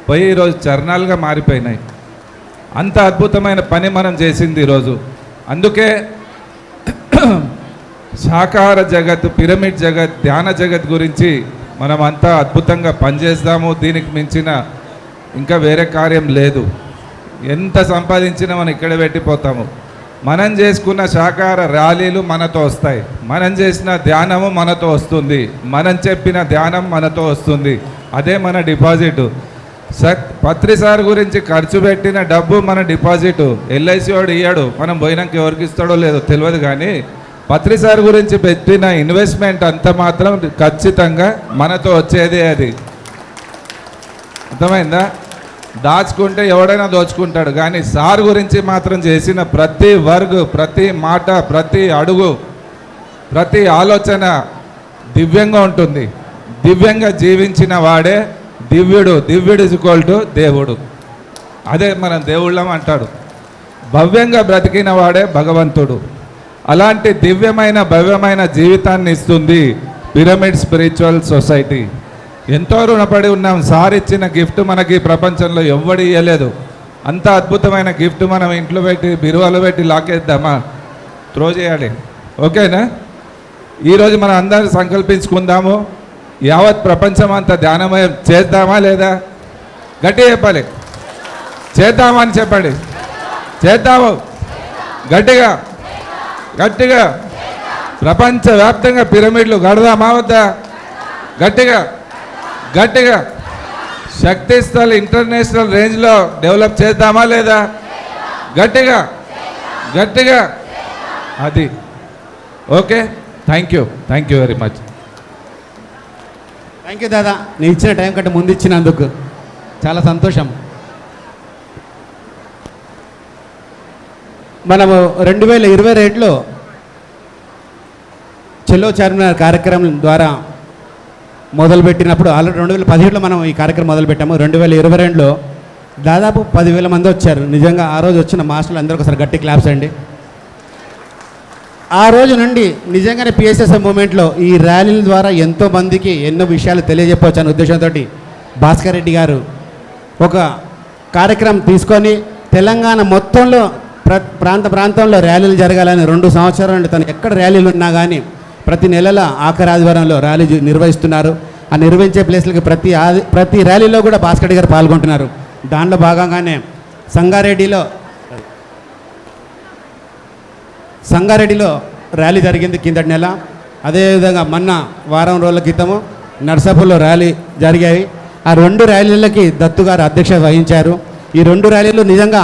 పోయి ఈరోజు చరణాలుగా మారిపోయినాయి. అంత అద్భుతమైన పని మనం చేసింది ఈరోజు. అందుకే శాకాహార జగత్, పిరమిడ్ జగత్, ధ్యాన జగత్ గురించి మనం అంతా అద్భుతంగా పనిచేద్దాము. దీనికి మించిన ఇంకా వేరే కార్యం లేదు. ఎంత సంపాదించినా మనం ఇక్కడ పెట్టిపోతాము. మనం చేసుకున్న శాకాహార ర్యాలీలు మనతో వస్తాయి, మనం చేసిన ధ్యానము మనతో వస్తుంది, మనం చెప్పిన ధ్యానం మనతో వస్తుంది. అదే మన డిపాజిట్. పత్రి సార్ గురించి ఖర్చు పెట్టిన డబ్బు మన డిపాజిట్. ఎల్ఐసి వాడు ఇయ్యాడు, మనం పోయినాక ఎవరికి ఇస్తాడో లేదో తెలియదు, కానీ పత్రి సార్ గురించి పెట్టిన ఇన్వెస్ట్మెంట్ అంత మాత్రం ఖచ్చితంగా మనతో వచ్చేదే. అది అర్థమైందా? దాచుకుంటే ఎవడైనా దోచుకుంటాడు, కానీ సార్ గురించి మాత్రం చేసిన ప్రతి వర్గ్, ప్రతి మాట, ప్రతి అడుగు, ప్రతి ఆలోచన దివ్యంగా ఉంటుంది. దివ్యంగా జీవించిన వాడే దివ్యుడు. దివ్యుడు ఇజ్ ఈక్వల్ టు దేవుడు. అదే మనం దేవుళ్ళం అంటాడు. భవ్యంగా బ్రతికిన వాడే భగవంతుడు. అలాంటి దివ్యమైన భవ్యమైన జీవితాన్ని ఇస్తుంది పిరమిడ్ స్పిరిచువల్ సొసైటీ. ఎంతో రుణపడి ఉన్నాం. సార్ ఇచ్చిన గిఫ్ట్ మనకి ప్రపంచంలో ఎవ్వడు ఇవ్వలేదు. అంత అద్భుతమైన గిఫ్ట్ మనం ఇంట్లో పెట్టి బిరువాలో పెట్టి లాకేద్దామా? త్రో చేయాలి. ఓకేనా? ఈరోజు మనం అందరం సంకల్పించుకుందాము, యావత్ ప్రపంచం అంతా ధ్యానమయం చేద్దామా లేదా? గట్టిగా చెప్పాలి. చేద్దామా అని చెప్పండి. చేద్దాము గట్టిగా గట్టిగా. ప్రపంచవ్యాప్తంగా పిరమిడ్లు కడదామా వద్దా? గట్టిగా గట్టిగా. శక్తి స్థల్ ఇంటర్నేషనల్ రేంజ్లో డెవలప్ చేద్దామా లేదా? గట్టిగా గట్టిగా. అది okay. Thank you very much. Thank you దాదా, నీ ఇచ్చిన టైం కంటే ముందు ఇచ్చినందుకు చాలా సంతోషం. మనము 2022లో చెల్లో చార్మినార్ కార్యక్రమం ద్వారా మొదలుపెట్టినప్పుడు ఆల్రెడీ 2017లో మనం ఈ కార్యక్రమం మొదలుపెట్టాము. 2022లో దాదాపు 10,000 మంది వచ్చారు. నిజంగా ఆ రోజు వచ్చిన మాస్టర్లు అందరూ ఒకసారి గట్టి క్లాప్స్ అండి. ఆ రోజు నుండి నిజంగానే పిఎస్ఎస్ఎం మూమెంట్లో ఈ ర్యాలీల ద్వారా ఎంతో మందికి ఎన్నో విషయాలు తెలియజెప్పవచ్చు అనే ఉద్దేశంతో భాస్కర్ రెడ్డి గారు ఒక కార్యక్రమం తీసుకొని తెలంగాణ మొత్తంలో ప్రాంతంలో ర్యాలీలు జరగాలని 2 సంవత్సరాల నుండి తను ఎక్కడ ర్యాలీలు ఉన్నా కానీ ప్రతి నెలల ఆఖరి ఆదివారంలో ర్యాలీ నిర్వహిస్తున్నారు. ఆ నిర్వహించే ప్లేస్లకి ప్రతి ర్యాలీలో కూడా భాస్కర్ రెడ్డి గారు పాల్గొంటున్నారు. దాంట్లో భాగంగానే సంగారెడ్డిలో ర్యాలీ జరిగింది కిందటి నెల. అదేవిధంగా మొన్న వారం రోజుల క్రితము నర్సాపూర్లో ర్యాలీ జరిగాయి. ఆ 2 ర్యాలీలకి దత్తు గారు అధ్యక్షత వహించారు. ఈ 2 ర్యాలీలు నిజంగా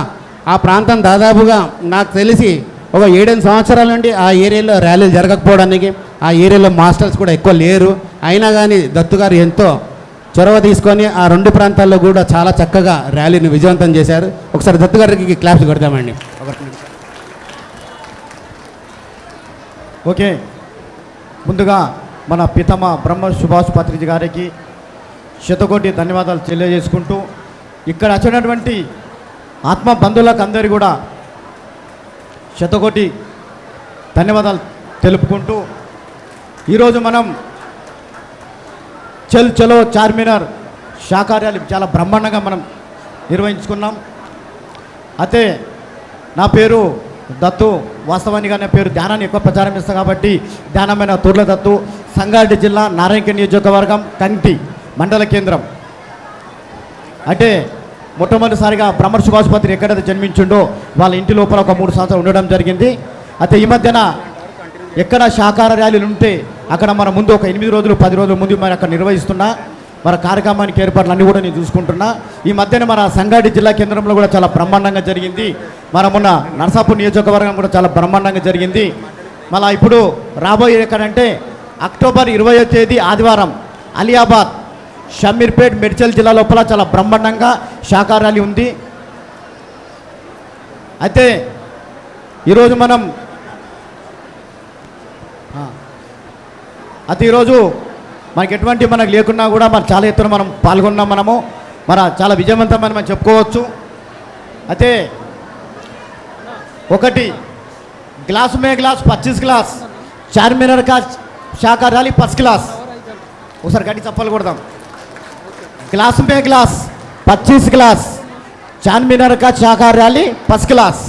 ఆ ప్రాంతం దాదాపుగా నాకు తెలిసి ఒక 7-8 సంవత్సరాల నుండి ఆ ఏరియాలో ర్యాలీలు జరగకపోవడానికి, ఆ ఏరియాలో మాస్టర్స్ కూడా ఎక్కువ లేరు. అయినా కానీ దత్తు గారు ఎంతో చొరవ తీసుకొని ఆ 2 ప్రాంతాల్లో కూడా చాలా చక్కగా ర్యాలీని విజయవంతం చేశారు. ఒకసారి దత్తు గారికి క్లాప్స్ కొడతామండి. ఓకే, ముందుగా మన పితమ బ్రహ్మ సుభాష్ పత్రిజీ గారికి శతకోటి ధన్యవాదాలు తెలియజేసుకుంటూ, ఇక్కడ వచ్చినటువంటి ఆత్మ బంధువులకు అందరి కూడా శతకోటి ధన్యవాదాలు తెలుపుకుంటూ, ఈరోజు మనం చలో చార్మినార్ శాకార్యాలు చాలా బ్రహ్మాండంగా మనం నిర్వహించుకున్నాం. అయితే నా పేరు దత్తు, వాస్తవానిగా నా పేరు ధ్యానాన్ని ఎక్కువ ప్రచారం ఇస్తాను కాబట్టి ధ్యానమైన తూర్ల దత్తు, సంగారెడ్డి జిల్లా నారాయణఖేడ్ నియోజకవర్గం కంటి మండల కేంద్రం. అంటే మొట్టమొదటిసారిగా బ్రహ్మ సుభాష్ పత్రి ఎక్కడైతే జన్మించిండో వాళ్ళ ఇంటి లోపల ఒక 3 సంవత్సరాలు ఉండడం జరిగింది. అయితే ఈ మధ్యన ఎక్కడ శాకాహార ర్యాలీలు ఉంటే అక్కడ మన ముందు ఒక 8 రోజులు 10 రోజుల ముందు మరి అక్కడ నిర్వహిస్తున్నా, మన కార్యక్రమానికి ఏర్పాట్లు అన్నీ కూడా నేను చూసుకుంటున్నా. ఈ మధ్యన మన సంగారెడ్డి జిల్లా కేంద్రంలో కూడా చాలా బ్రహ్మాండంగా జరిగింది. మన మొన్న నర్సాపూర్ నియోజకవర్గం కూడా చాలా బ్రహ్మాండంగా జరిగింది. మళ్ళీ ఇప్పుడు రాబోయే ఎక్కడంటే అక్టోబర్ 20వ తేదీ ఆదివారం అలియాబాద్ షమీర్పేట్ మెడ్చల్ జిల్లా లోపల చాలా బ్రహ్మాండంగా శాకాహార ర్యాలీ ఉంది. అయితే ఈరోజు మనకి ఎటువంటి మనకు లేకున్నా కూడా మనం చాలా ఎత్తున మనం పాల్గొన్నాం. చాలా విజయవంతమని మనం చెప్పుకోవచ్చు. అయితే ఒకటి గ్లాస్ మే గ్లాస్ 25 గ్లాస్ చార్మినార్ కా శాకాహార ర్యాలీ 1 క్లాస్. ఒకసారి గట్టి చప్పలు కొడదాం. ग्लास में ग्लास 25 ग्लास చార్మినార్ కా శాకాహార ర్యాలీ 1 క్లాస్.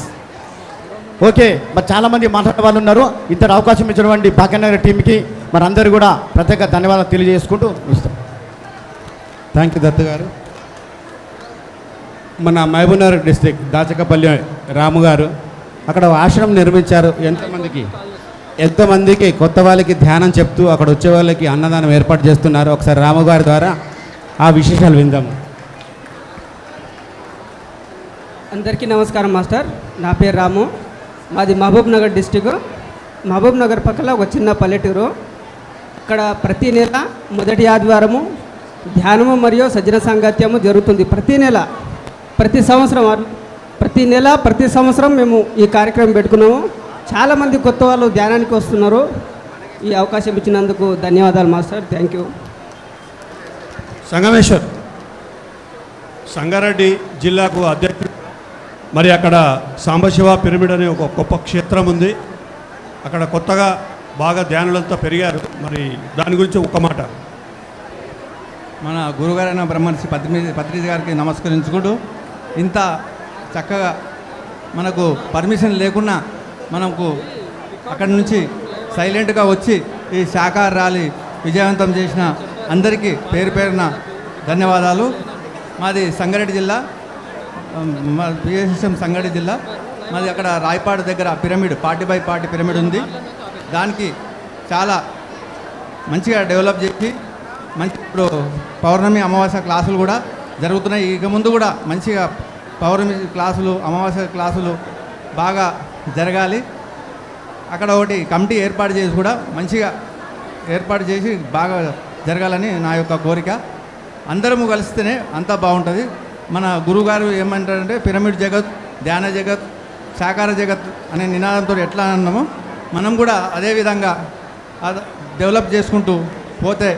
ఓకే, మరి చాలామంది మాట్లాడే వాళ్ళు ఉన్నారు. ఇంత అవకాశం ఇచ్చినటువంటి భాగ్యనగర్ టీంకి మరి అందరూ కూడా ప్రత్యేక ధన్యవాదాలు తెలియజేసుకుంటూ ఇస్తాం. థ్యాంక్ యూ దత్తు గారు. మన మహబూబ్నగర్ డిస్ట్రిక్ట్ దాచకపల్లి రాము గారు అక్కడ ఆశ్రమం నిర్మించారు. ఎంతోమందికి కొత్త వాళ్ళకి ధ్యానం చెప్తూ అక్కడ వచ్చే వాళ్ళకి అన్నదానం ఏర్పాటు చేస్తున్నారు. ఒకసారి రాము గారి ద్వారా ఆ విశేషాలు విందాము. అందరికీ నమస్కారం మాస్టర్. నా పేరు రాము. మాది మహబూబ్నగర్ డిస్టిక్. మహబూబ్నగర్ పక్కన ఒక చిన్న పల్లెటూరు. ఇక్కడ ప్రతి నెల మొదటి ఆదివారము ధ్యానము మరియు సజ్జన సాంగత్యము జరుగుతుంది. ప్రతి నెల ప్రతి సంవత్సరం మేము ఈ కార్యక్రమం పెట్టుకున్నాము. చాలామంది కొత్త వాళ్ళు ధ్యానానికి వస్తున్నారు. ఈ అవకాశం ఇచ్చినందుకు ధన్యవాదాలు master. Thank you. Sangameshwar Sangareddy జిల్లాకు అధ్యక్షుడు. మరి అక్కడ సాంబశివ పిరమిడ్ అనే ఒక గొప్ప క్షేత్రం ఉంది. అక్కడ కొత్తగా బాగా ధ్యానులంతా పెరిగారు. మరి దాని గురించి ఒక మాట. మన గురుగారైన బ్రహ్మర్షి పత్రిజీ గారికి నమస్కరించుకుంటూ, ఇంత చక్కగా మనకు పర్మిషన్ లేకున్నా మనకు అక్కడి నుంచి సైలెంట్గా వచ్చి ఈ శాఖాహార ర్యాలీ విజయవంతం చేసిన అందరికీ పేరు పేరున ధన్యవాదాలు. మాది సంగారెడ్డి జిల్లా, మా పిఎస్ఎం సంగారెడ్డి జిల్లా. మాది అక్కడ రాయపాడు దగ్గర పిరమిడ్ 40x40 పిరమిడ్ ఉంది. దానికి చాలా మంచిగా డెవలప్ చేసి ఇప్పుడు పౌర్ణమి అమావాస్య క్లాసులు కూడా జరుగుతున్నాయి. ఇక ముందు కూడా మంచిగా పౌర్ణమి క్లాసులు అమావాస్య క్లాసులు బాగా జరగాలి. అక్కడ ఒకటి కమిటీ ఏర్పాటు చేసి కూడా మంచిగా ఏర్పాటు చేసి బాగా జరగాలని నా యొక్క కోరిక. అందరము కలిస్తేనే అంతా బాగుంటుంది. మన గురువుగారు ఏమంటారంటే పిరమిడ్ జగత్, ధ్యాన జగత్, సాకార జగత్ అనే నినాదంతో ఎట్లా అన్నామో మనం కూడా అదేవిధంగా డెవలప్ చేసుకుంటూ పోతే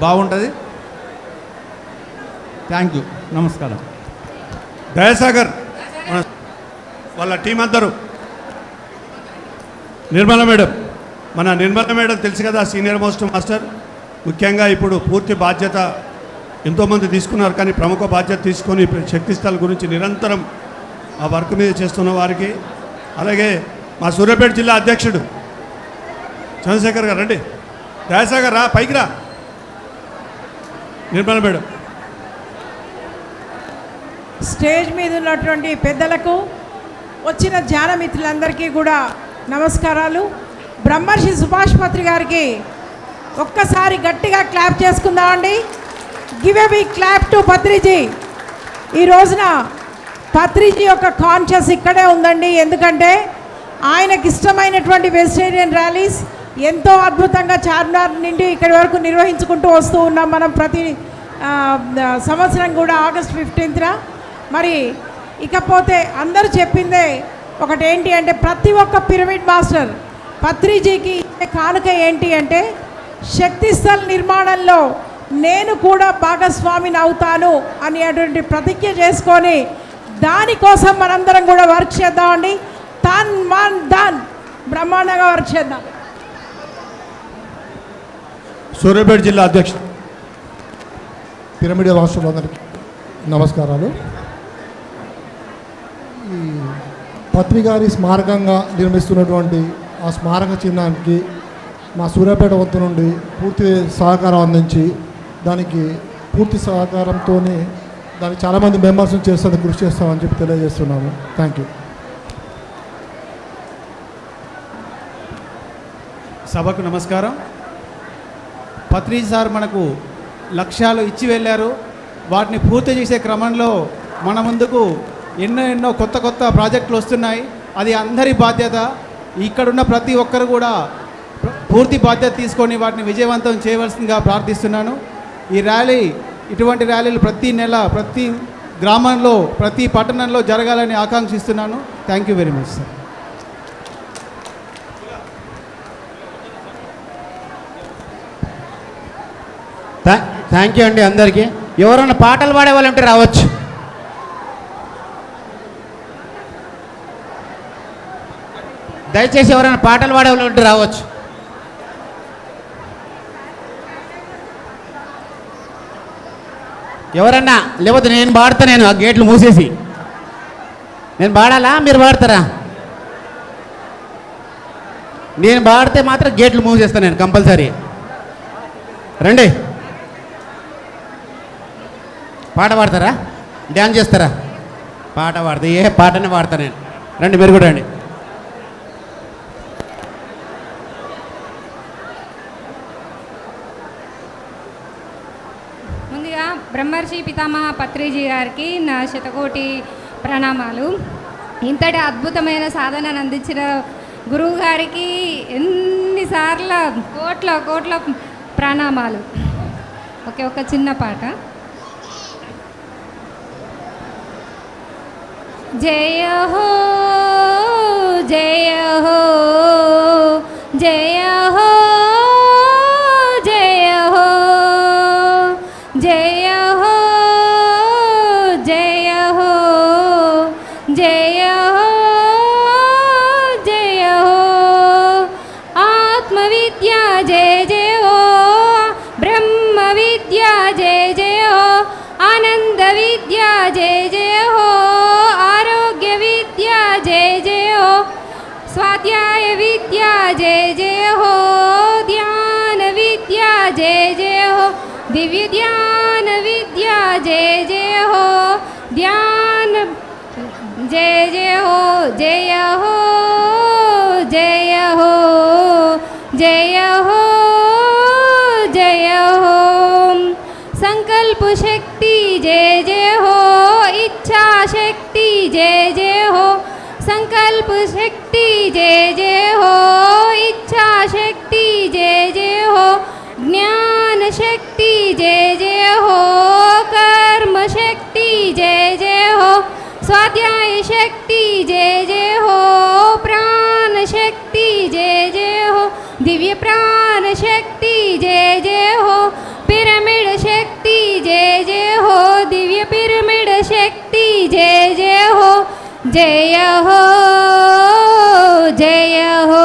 బాగుంటుంది. Thank you. నమస్కారం. దయాసాగర్ వాళ్ళ టీం అందరూ, నిర్మల మేడం, మన నిర్మల మేడం తెలుసు కదా, సీనియర్ మోస్ట్ మాస్టర్. ముఖ్యంగా ఇప్పుడు పూర్తి బాధ్యత ఎంతోమంది తీసుకున్నారు, కానీ ప్రముఖ బాధ్యత తీసుకొని శక్తి స్థల గురించి నిరంతరం ఆ వర్క్ మీద చేస్తున్న వారికి, అలాగే మా సూర్యాపేట జిల్లా అధ్యక్షుడు చంద్రశేఖర్ గారు, రండి. దయాసాగర్ రా, పైకి రా. నిర్మల మేడం. స్టేజ్ మీద ఉన్నటువంటి పెద్దలకు, వచ్చిన ధ్యాన మిత్రులందరికీ కూడా నమస్కారాలు. బ్రహ్మర్షి సుభాష్ పత్రి గారికి ఒక్కసారి గట్టిగా క్లాప్ చేసుకుందామండి. Give a big clap to Patriji. ఈ రోజున పత్రిజీ యొక్క కాన్షియస్ ఇక్కడే ఉందండి. ఎందుకంటే ఆయనకి ఇష్టమైనటువంటి వెజిటేరియన్ ర్యాలీస్ ఎంతో అద్భుతంగా చార్మినార్ నుండి ఇక్కడి వరకు నిర్వహించుకుంటూ వస్తూ ఉన్నాం మనం ప్రతి సంవత్సరం కూడా ఆగస్ట్ 15న. మరి ఇకపోతే అందరూ చెప్పిందే ఒకటి ఏంటి అంటే, ప్రతి ఒక్క పిరమిడ్ మాస్టర్ పత్రిజీకి ఇచ్చే కానుక ఏంటి అంటే, శక్తి స్థల్ నిర్మాణంలో నేను కూడా భాగస్వామిని అవుతాను అనేటువంటి ప్రతిజ్ఞ చేసుకొని దానికోసం మనందరం కూడా వర్క్ చేద్దామండి. దాన్ బ్రహ్మాండంగా వర్క్ చేద్దాం. సూర్యాపేట జిల్లా అధ్యక్షుడు. పిరమిడ్ రాష్ట్రులందరికీ నమస్కారాలు. ఈ పత్రి గారి స్మారకంగా నిర్మిస్తున్నటువంటి ఆ స్మారక చిహ్నానికి మా సూర్యాపేట వంతు నుండి పూర్తి సహకారం అందించి, దానికి పూర్తి సహకారంతో దానికి చాలామంది మెంబర్స్ని చేసేందుకు కృషి చేస్తామని చెప్పి తెలియజేస్తున్నాము. Thank you. సభకు నమస్కారం. పత్రి సార్ మనకు లక్ష్యాలు ఇచ్చి వెళ్ళారు. వాటిని పూర్తి చేసే క్రమంలో మన ముందుకు ఎన్నో కొత్త ప్రాజెక్టులు వస్తున్నాయి. అది అందరి బాధ్యత. ఇక్కడున్న ప్రతి ఒక్కరు కూడా పూర్తి బాధ్యత తీసుకొని వాటిని విజయవంతం చేయవలసిందిగా ప్రార్థిస్తున్నాను. ఈ ర్యాలీ, ఇటువంటి ర్యాలీలు ప్రతి నెల ప్రతి గ్రామంలో ప్రతి పట్టణంలో జరగాలని ఆకాంక్షిస్తున్నాను. Thank you very much sir. Thank you అండి అందరికీ. ఎవరైనా పాటలు పాడే వాళ్ళు ఉంటే రావచ్చు. దయచేసి ఎవరైనా పాటలు పాడే వాళ్ళు ఉంటే రావచ్చు. ఎవరన్నా, లేకపోతే నేను పాడతా. నేను ఆ గేట్లు మూసేసి నేను పాడాలా, మీరు పాడతారా? నేను పాడితే మాత్రం గేట్లు మూసేస్తాను నేను కంపల్సరీ. రండి, పాట పాడతారా? డ్యాన్స్ చేస్తారా? పాట పాడతా, ఏ పాటనే పాడతా నేను. రండి మీరు కూడా రండి. ముందుగా బ్రహ్మర్షి పితామహ పత్రిజీ గారికి నా శతకోటి ప్రణామాలు. ఇంతటి అద్భుతమైన సాధనను అందించిన గురువు గారికి ఎన్నిసార్ల కోట్ల కోట్ల ప్రణామాలు. ఓకే, ఒక చిన్న పాట. జయ హో జయ హో జయ హో జయ హో జయ హో జయ హో జయ హో జయ హో ఆత్మవిద్యా జయ జయ హో బ్రహ్మ విద్యా జయ జయ హో ఆనంద విద్యా జయ జయ హో ఆరోగ్య విద్యా జయ జయ హో స్వాధ్యాయ విద్యా జయ జయ హో ధ్యాన విద్యా జయ జయ హో दिव्य ध्यान विद्या जय जय हो ध्यान जय जय हो जय हो जय हो जय हो जय हो संकल्प शक्ति जय जय हो इच्छा शक्ति जय जय हो संकल्प शक्ति जय जय हो इच्छा शक्ति जय जय हो ज्ञान शक्ति जय जय हो कर्म शक्ति जय जय हो स्वाध्याय शक्ति जय जय हो प्राण शक्ति जय जय हो दिव्य प्राण शक्ति जय जय हो पिरामिड शक्ति जय जय हो दिव्य पिरामिड शक्ति जय जय हो जय हो जय हो